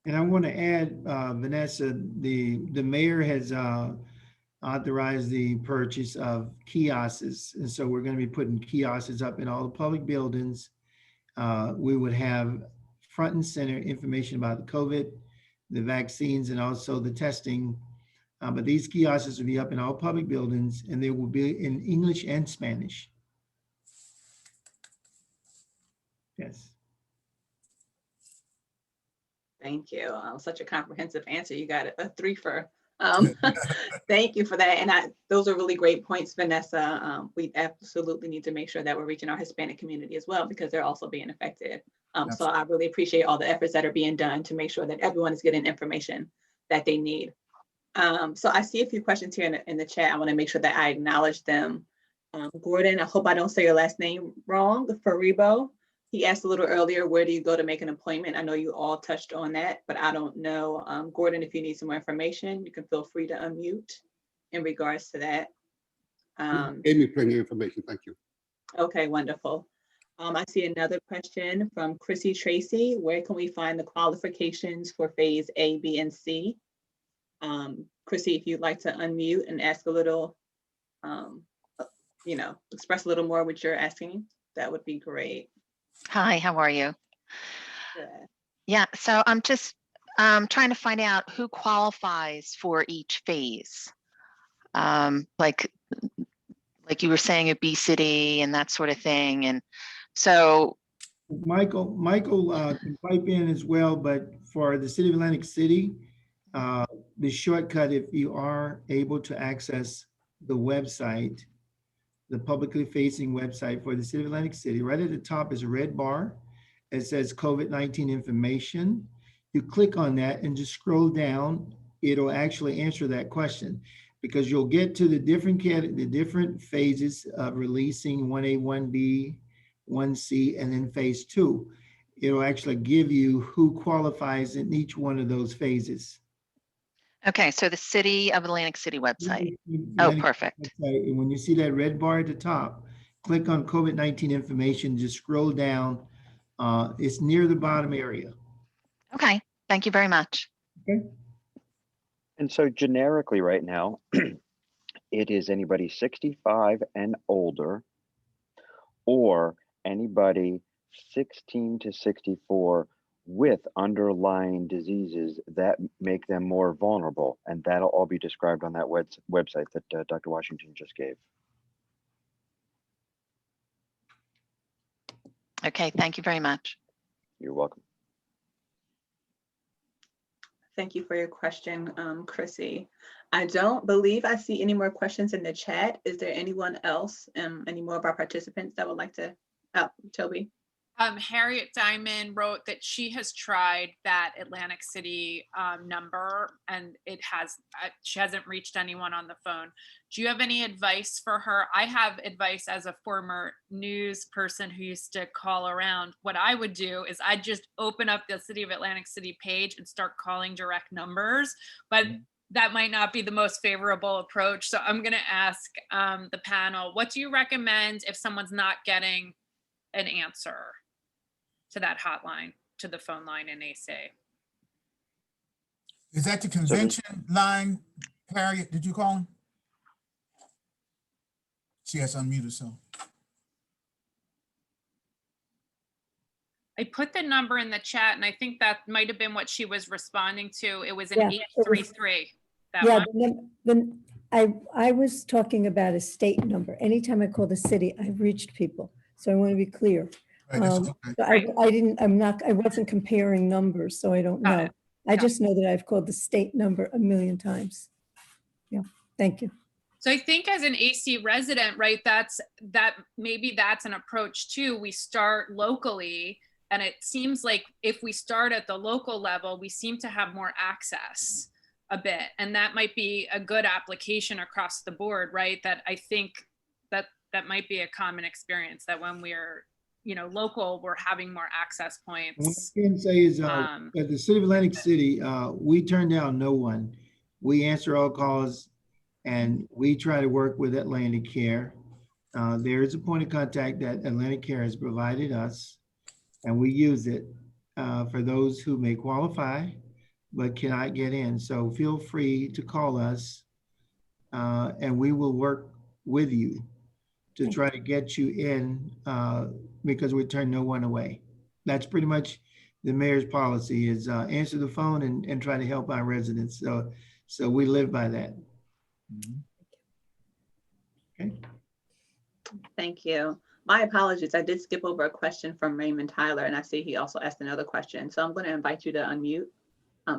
And I want to add, Vanessa, the mayor has authorize the purchase of kiosks. And so we're going to be putting kiosks up in all the public buildings. We would have front and center information about the COVID, the vaccines, and also the testing. But these kiosks will be up in all public buildings, and they will be in English and Spanish. Yes. Thank you. Such a comprehensive answer. You got a three-fer. Thank you for that. And those are really great points, Vanessa. We absolutely need to make sure that we're reaching our Hispanic community as well, because they're also being affected. So I really appreciate all the efforts that are being done to make sure that everyone is getting information that they need. So I see a few questions here in the chat. I want to make sure that I acknowledge them. Gordon, I hope I don't say your last name wrong, Faribo. He asked a little earlier, where do you go to make an appointment? I know you all touched on that, but I don't know. Gordon, if you need some more information, you can feel free to unmute in regards to that. Gave me plenty of information, thank you. Okay, wonderful. I see another question from Chrissy Tracy. Where can we find the qualifications for phase A, B, and C? Chrissy, if you'd like to unmute and ask a little, express a little more what you're asking, that would be great. Hi, how are you? Good. Yeah, so I'm just trying to find out who qualifies for each phase. Like you were saying, obesity and that sort of thing. And so Michael can pipe in as well, but for the City of Atlantic City, the shortcut, if you are able to access the website, the publicly facing website for the City of Atlantic City, right at the top is a red bar. It says COVID-19 information. You click on that and just scroll down. It'll actually answer that question, because you'll get to the different phases of releasing 1A, 1B, 1C, and then phase 2. It'll actually give you who qualifies in each one of those phases. okay, so the City of Atlantic City website. Oh, perfect. And when you see that red bar at the top, click on COVID-19 information, just scroll down. It's near the bottom area. Okay, thank you very much. Okay. And so generically right now, it is anybody 65 and older, or anybody 16 to 64 with underlying diseases that make them more vulnerable. And that'll all be described on that website that Dr. Washington just gave. Okay, thank you very much. You're welcome. Thank you for your question, Chrissy. I don't believe I see any more questions in the chat. Is there anyone else, any more of our participants that would like to, Toby? Harriet Diamond wrote that she has tried that Atlantic City number, and she hasn't reached anyone on the phone. Do you have any advice for her? I have advice as a former news person who used to call around. What I would do is I'd just open up the City of Atlantic City page and start calling direct numbers, but that might not be the most favorable approach. So I'm going to ask the panel, what do you recommend if someone's not getting an answer to that hotline, to the phone line in AC? Is that the convention line, Harriet? Did you call him? She has unmuted, so. I put the number in the chat, and I think that might have been what she was responding to. It was an Yeah, 833. That Yeah, one. I was talking about a state number. Anytime I call the city, I've reached people. So I want to be clear. Right, that's okay. So I wasn't comparing numbers, so I don't Got know. it. I Got just know that I've called the state number a million times. Yeah, thank you. So I think as an AC resident, right, maybe that's an approach too. We start locally, and it seems like if we start at the local level, we seem to have more access a bit. And that might be a good application across the board, right? That I think that might be a common experience, that when we're local, we're having more access points. What I can say is at the City of Atlantic City, we turn down no one. We answer all calls, and we try to work with Atlantic Care. There is a point of contact that Atlantic Care has provided us, and we use it for those who may qualify but cannot get in. So feel free to call us and we will work with you to Thank try to get you in because we turn no one away. That's pretty much the mayor's policy is answer the phone and try to help our residents. So we live by that. Okay. Thank you. My apologies. I did skip over a question from Raymond Tyler, and I see he also asked another question. So I'm going to invite you to unmute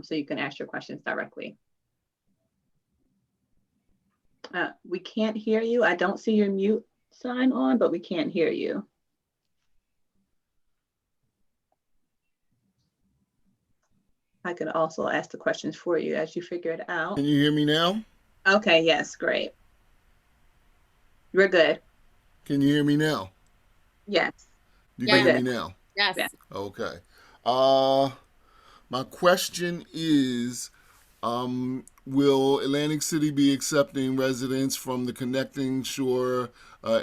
so you can ask your questions directly. We can't hear you. I don't see your mute sign on, but we can't hear you. I could also ask the questions for you as you figure it out. Can you hear me now? Okay, yes, great. We're good. Can you hear me now? Yes. You Yeah. can hear me now? Yes. Yeah. Okay. My question is, will Atlantic City be accepting residents from the connecting shore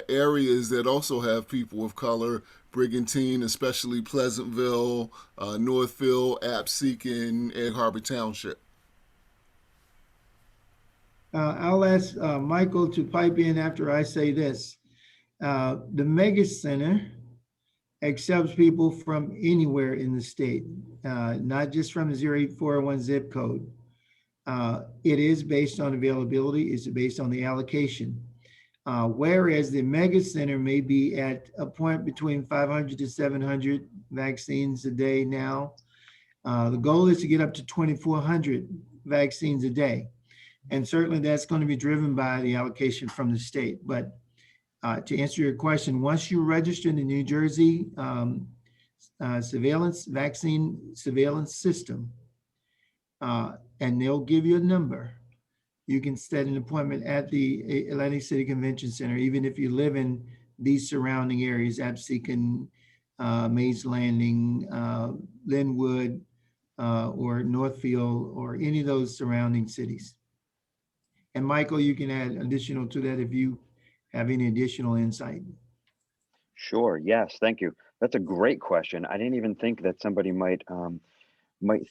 areas that also have people of color, Brigantine, especially Pleasantville, Northfield, Absec, and Egg Harbor Township? I'll ask Michael to pipe in after I say this. The Mega Center accepts people from anywhere in the state, not just from the 08401 zip code. It is based on availability, it's based on the allocation. Whereas the Mega Center may be at a point between 500 to 700 vaccines a day now. The goal is to get up to 2,400 vaccines a day. And certainly that's going to be driven by the allocation from the state. But to answer your question, once you register in the New Jersey vaccine surveillance system, and they'll give you a number, you can set an appointment at the Atlantic City Convention Center, even if you live in these surrounding areas, Absec and Mays Landing, Linwood, or Northfield, or any of those surrounding cities. And Michael, you can add additional to that if you have any additional insight. Sure. Yes. Thank you. That's a great question. I didn't even think that somebody might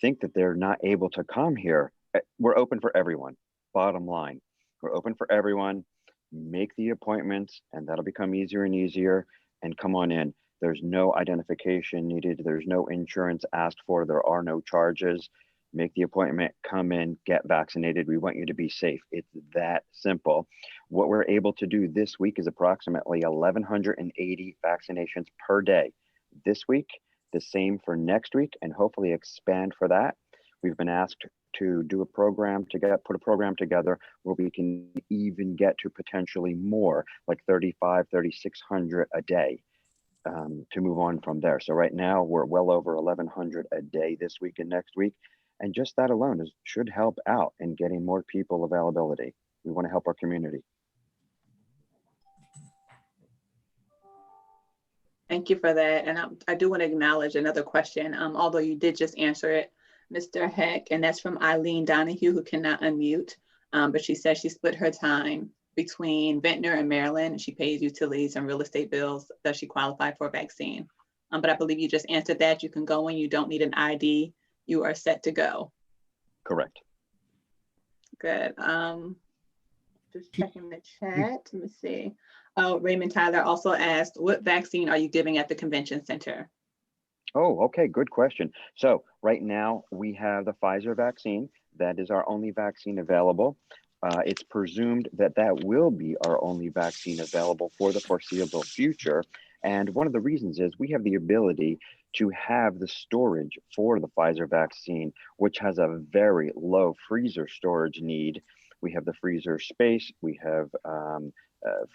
think that they're not able to come here. We're open for everyone. Bottom line, we're open for everyone. Make the appointments, and that'll become easier and easier. And come on in. There's no identification needed. There's no insurance asked for. There are no charges. Make the appointment, come in, get vaccinated. We want you to be safe. It's that simple. What we're able to do this week is approximately 1,180 vaccinations per day. This week, the same for next week, and hopefully expand for that. We've been asked to do a program to put a program together where we can even get to potentially more, like 3,600 a day. To move on from there. So right now we're well over 1,100 a day this week and next week. And just that alone should help out in getting more people availability. We want to help our community. Thank you for that. And I do want to acknowledge another question, although you did just answer it, Mr. Heck, and that's from Eileen Donahue, who cannot unmute, but she says she split her time between Ventnor and Maryland. She pays utilities and real estate bills. Does she qualify for a vaccine? But I believe you just answered that. You can go in, you don't need an ID. You are set to go. Correct. Good. Just checking the chat. Let me see. Oh, Raymond Tyler also asked, what vaccine are you giving at the convention center? Oh, okay, good question. So right now we have the Pfizer vaccine. That is our only vaccine available. It's presumed that that will be our only vaccine available for the foreseeable future. And one of the reasons is we have the ability to have the storage for the Pfizer vaccine, which has a very low freezer storage need. We have the freezer space. We have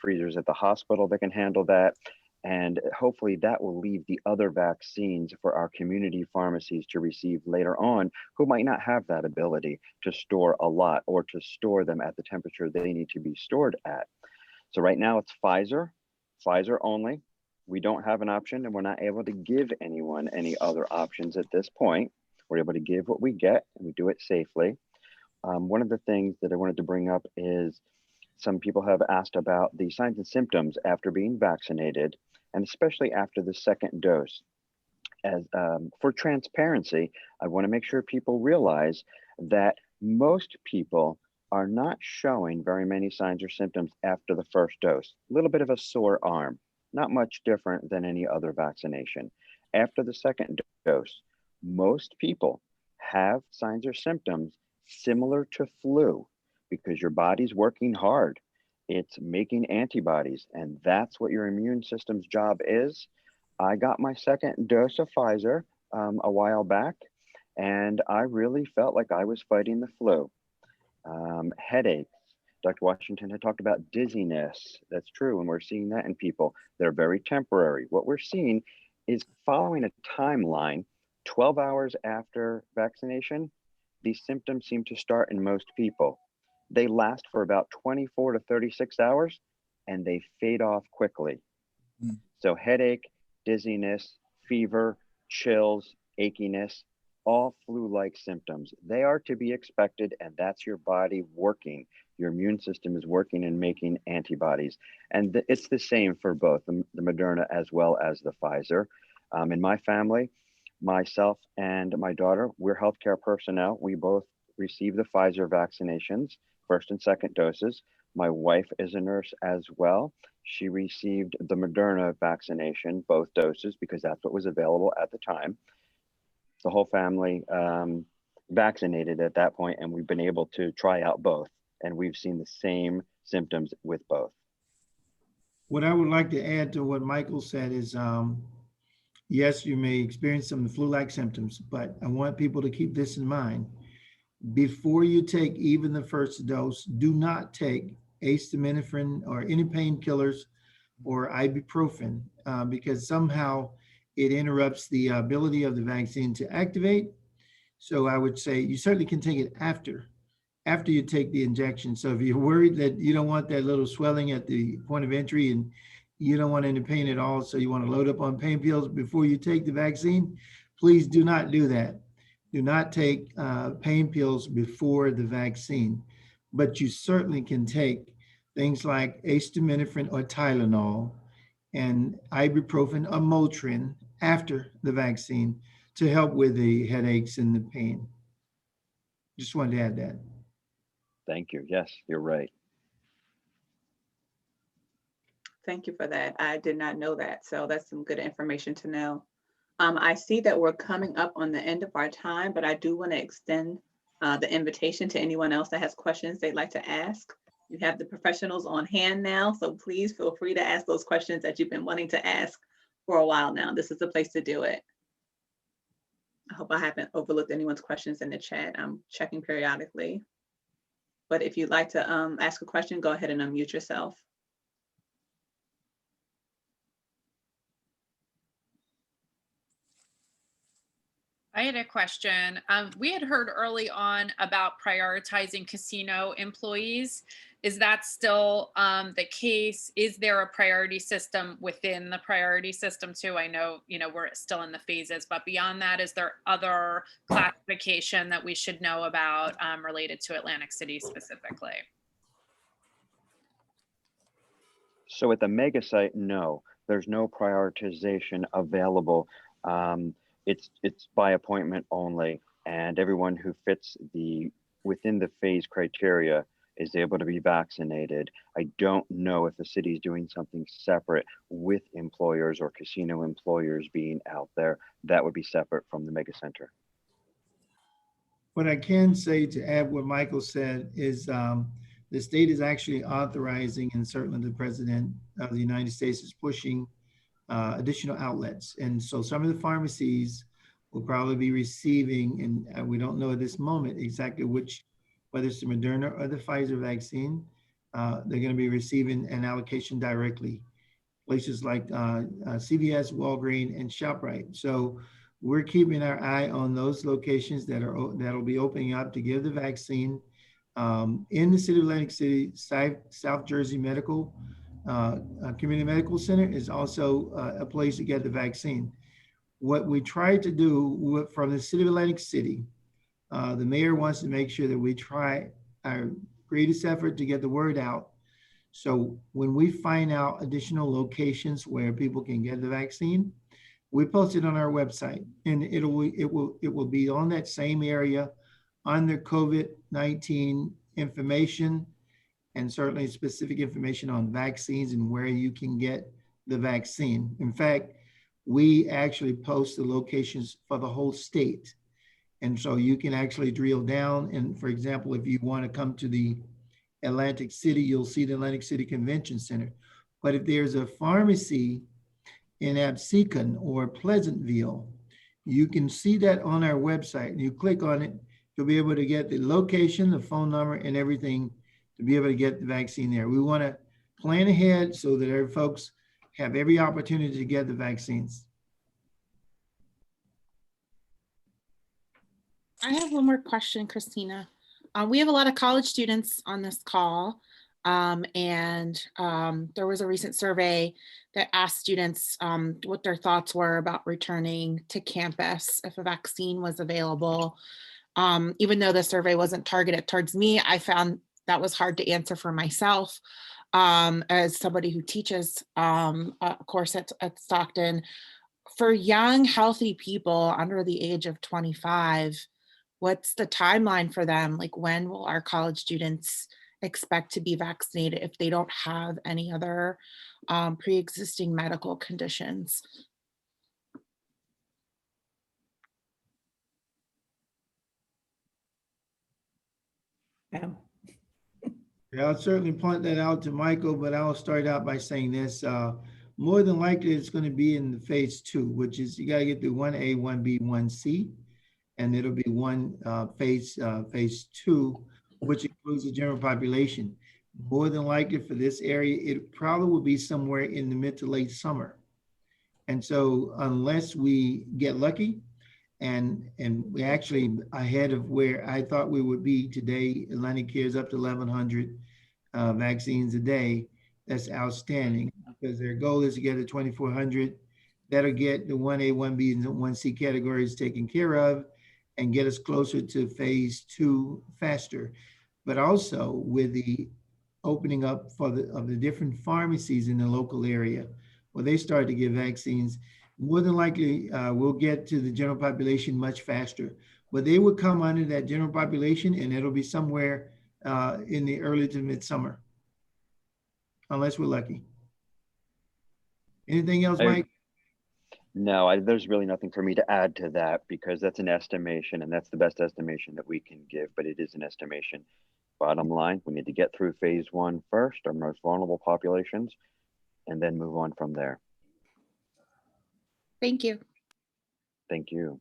freezers at the hospital that can handle that. And hopefully that will leave the other vaccines for our community pharmacies to receive later on, who might not have that ability to store a lot or to store them at the temperature they need to be stored at. So right now it's Pfizer only. We don't have an option, and we're not able to give anyone any other options at this point. We're able to give what we get, and we do it safely. One of the things that I wanted to bring up is some people have asked about the signs and symptoms after being vaccinated, and especially after the second dose. As for transparency, I want to make sure people realize that most people are not showing very many signs or symptoms after the first dose. A little bit of a sore arm, not much different than any other vaccination. After the second dose, most people have signs or symptoms similar to flu because your body's working hard. It's making antibodies, and that's what your immune system's job is. I got my second dose of Pfizer a while back, and I really felt like I was fighting the flu. Headaches. Dr. Washington had talked about dizziness. That's true, and we're seeing that in people. They're very temporary. What we're seeing is following a timeline, 12 hours after vaccination, these symptoms seem to start in most people. They last for about 24 to 36 hours, and they fade off quickly. So headache, dizziness, fever, chills, achiness, all flu-like symptoms. They are to be expected, and that's your body working. Your immune system is working and making antibodies. And it's the same for both the Moderna as well as the Pfizer. In my family, myself and my daughter, we're healthcare personnel. We both received the Pfizer vaccinations, first and second doses. My wife is a nurse as well. She received the Moderna vaccination, both doses, because that's what was available at the time. The whole family vaccinated at that point, and we've been able to try out both, and we've seen the same symptoms with both. What I would like to add to what Michael said is, yes, you may experience some flu-like symptoms, but I want people to keep this in mind. Before you take even the first dose, do not take acetaminophen or any painkillers or ibuprofen because somehow it interrupts the ability of the vaccine to activate. So I would say you certainly can take it after you take the injection. So if you're worried that you don't want that little swelling at the point of entry and you don't want any pain at all, so you want to load up on pain pills before you take the vaccine, please do not do that. Do not take pain pills before the vaccine, but you certainly can take things like acetaminophen or Tylenol and ibuprofen or Motrin after the vaccine to help with the headaches and the pain. Just wanted to add that. Thank you. Yes, you're right. Thank you for that. I did not know that. So that's some good information to know. I see that we're coming up on the end of our time, but I do want to extend the invitation to anyone else that has questions they'd like to ask. You have the professionals on hand now, so please feel free to ask those questions that you've been wanting to ask for a while now. This is the place to do it. I hope I haven't overlooked anyone's questions in the chat. I'm checking periodically. But if you'd like to ask a question, go ahead and unmute yourself. I had a question. We had heard early on about prioritizing casino employees. Is that still the case? Is there a priority system within the priority system too? I know, we're still in the phases, but beyond that, is there other classification that we should know about related to Atlantic City specifically? So at the mega site, no, there's no prioritization available. It's by appointment only, and everyone who fits within the phase criteria is able to be vaccinated. I don't know if the city is doing something separate with employers or casino employers being out there. That would be separate from the mega center. What I can say to add what Michael said is the state is actually authorizing, and certainly the president of the United States is pushing additional outlets. And so some of the pharmacies will probably be receiving, and we don't know at this moment exactly which, whether it's the Moderna or the Pfizer vaccine, they're going to be receiving an allocation directly. Places like CVS, Walgreens, and ShopRite. So we're keeping our eye on those locations that'll be opening up to give the vaccine. In the city of Atlantic City, South Jersey Medical Community Medical Center is also a place to get the vaccine. What we try to do from the city of Atlantic City, the mayor wants to make sure that we try our greatest effort to get the word out. So when we find out additional locations where people can get the vaccine, we post it on our website, and it will be on that same area under COVID-19 information and certainly specific information on vaccines and where you can get the vaccine. In fact, we actually post the locations for the whole state. And so you can actually drill down. And for example, if you want to come to the Atlantic City, you'll see the Atlantic City Convention Center. But if there's a pharmacy in Absecon or Pleasantville, you can see that on our website. And you click on it, you'll be able to get the location, the phone number, and everything to be able to get the vaccine there. We want to plan ahead so that our folks have every opportunity to get the vaccines. I have one more question, Christina. We have a lot of college students on this call, and there was a recent survey that asked students what their thoughts were about returning to campus if a vaccine was available. Even though the survey wasn't targeted towards me, I found that was hard to answer for myself as somebody who teaches a course at Stockton. For young, healthy people under the age of 25, what's the timeline for them? Like, when will our college students expect to be vaccinated if they don't have any other pre-existing medical conditions? Yeah. Yeah, I'll certainly point that out to Michael, but I'll start out by saying this. More than likely, it's going to be in the phase 2, which is you got to get through 1A, 1B, 1C, and it'll be phase 2, which includes the general population. More than likely for this area, it probably will be somewhere in the mid to late summer. And so unless we get lucky, and we actually ahead of where I thought we would be today, Atlantic Cares up to 1,100 vaccines a day. That's outstanding because their goal is to get to 2,400. That'll get the 1A, 1B, and 1C categories taken care of and get us closer to phase 2 faster. But also with the opening up of the different pharmacies in the local area, where they start to give vaccines, more than likely we'll get to the general population much faster. But they will come under that general population and it'll be somewhere in the early to midsummer, unless we're lucky. Anything else, Mike? No, there's really nothing for me to add to that because that's an estimation and that's the best estimation that we can give, but it is an estimation. Bottom line, we need to get through phase 1 first, our most vulnerable populations, and then move on from there. Thank you. Thank you.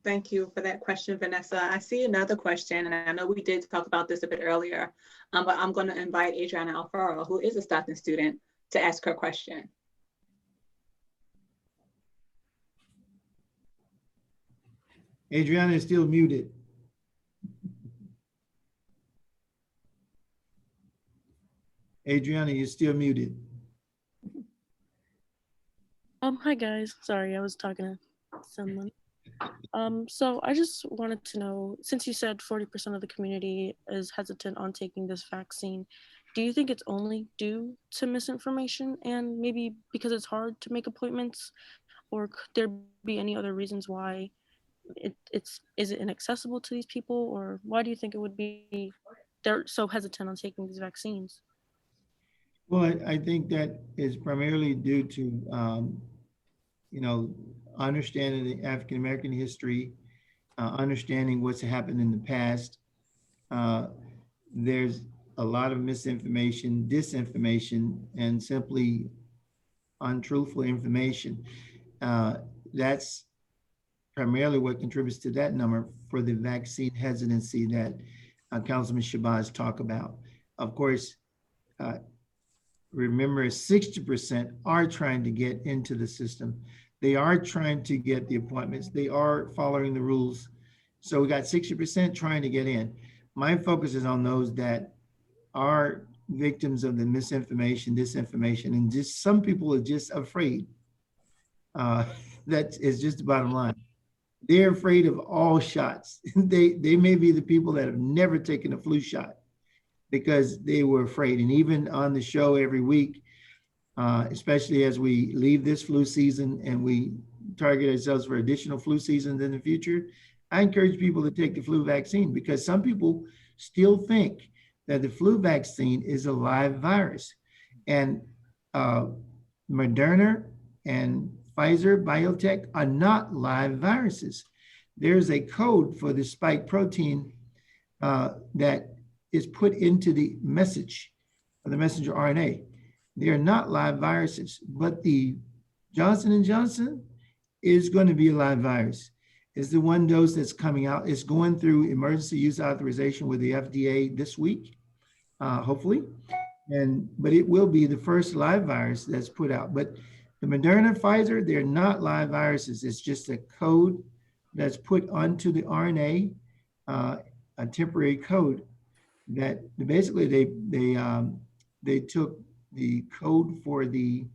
Thank you for that question, Vanessa. I see another question, and I know we did talk about this a bit earlier, but I'm going to invite Adriana Alfaro, who is a Stockton student, to ask her question. Adriana is still muted. Adriana, you're still muted. Hi guys. Sorry, I was talking to someone. So I just wanted to know, since you said 40% of the community is hesitant on taking this vaccine, do you think it's only due to misinformation and maybe because it's hard to make appointments, or could there be any other reasons why is it inaccessible to these people, or why do you think it would be they're so hesitant on taking these vaccines? Well, I think that is primarily due to, understanding the African-American history, understanding what's happened in the past. There's a lot of misinformation, disinformation, and simply untruthful information. That's primarily what contributes to that number for the vaccine hesitancy that Councilman Shabazz talked about. Of course, remember 60% are trying to get into the system. They are trying to get the appointments. They are following the rules. So we got 60% trying to get in. My focus is on those that are victims of the misinformation, disinformation, and just some people are just afraid. That is just the bottom line. They're afraid of all shots. They may be the people that have never taken a flu shot because they were afraid. And even on the show every week, especially as we leave this flu season and we target ourselves for additional flu seasons in the future, I encourage people to take the flu vaccine because some people still think that the flu vaccine is a live virus. And Moderna and Pfizer BioNTech are not live viruses. There's a code for the spike protein that is put into the message of the messenger RNA. They are not live viruses, but the Johnson & Johnson is going to be a live virus. It's the one dose that's coming out. It's going through emergency use authorization with the FDA this week, hopefully. But it will be the first live virus that's put out. But the Moderna, Pfizer, they're not live viruses. It's just a code that's put onto the RNA, a temporary code that basically they took the code for the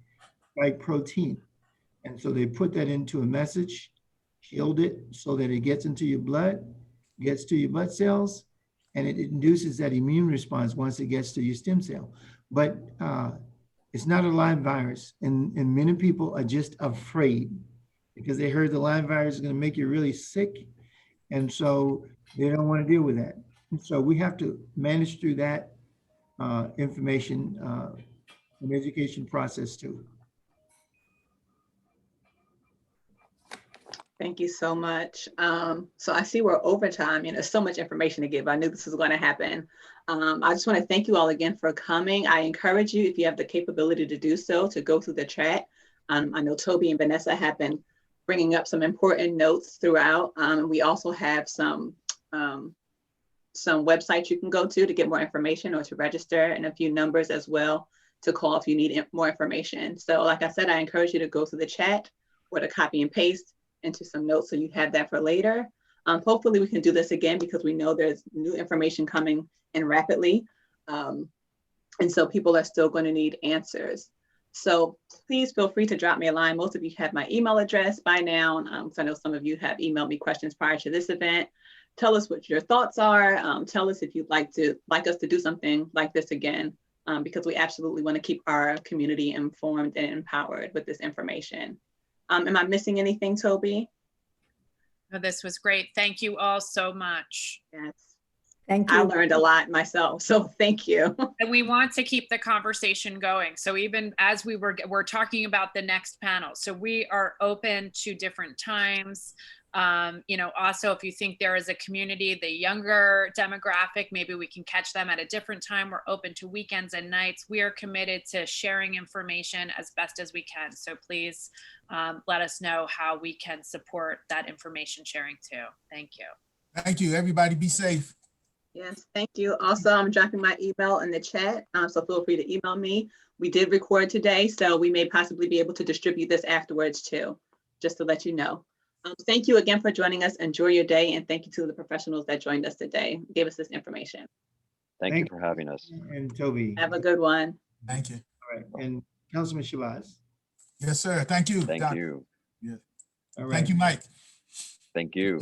spike protein. And so they put that into a message, shield it so that it gets into your blood, gets to your blood cells, and it induces that immune response once it gets to your stem cell. But it's not a live virus. And many people are just afraid because they heard the live virus is going to make you really sick. And so they don't want to deal with that. And so we have to manage through that information and education process too. Thank you so much. So I see we're over time. There's so much information to give. I knew this was going to happen. I just want to thank you all again for coming. I encourage you, if you have the capability to do so, to go through the chat. I know Toby and Vanessa have been bringing up some important notes throughout. We also have some websites you can go to get more information or to register, and a few numbers as well to call if you need more information. So like I said, I encourage you to go through the chat or to copy and paste into some notes so you have that for later. Hopefully we can do this again because we know there's new information coming in rapidly. And so people are still going to need answers. So please feel free to drop me a line. Most of you have my email address by now. So I know some of you have emailed me questions prior to this event. Tell us what your thoughts are. Tell us if you'd like us to do something like this again, because we absolutely want to keep our community informed and empowered with this information. Am I missing anything, Toby? No, this was great. Thank you all so much. Yes. Thank you. I learned a lot myself, so thank you. And we want to keep the conversation going. So even as we're talking about the next panel, so we are open to different times. Also, if you think there is a community, the younger demographic, maybe we can catch them at a different time. We're open to weekends and nights. We are committed to sharing information as best as we can. So please let us know how we can support that information sharing too. Thank you. Thank you. Everybody be safe. Yes, thank you. Also, I'm dropping my email in the chat, so feel free to email me. We did record today, so we may possibly be able to distribute this afterwards too, just to let you know. Thank you again for joining us. Enjoy your day, and thank you to the professionals that joined us today, gave us this information. Thank you for having us. And Toby. Have a good one. Thank you. All right. And Councilman Shabazz. Yes, sir. Thank you. Thank Doc. you. Yeah. All right. Thank you, Mike. Thank you.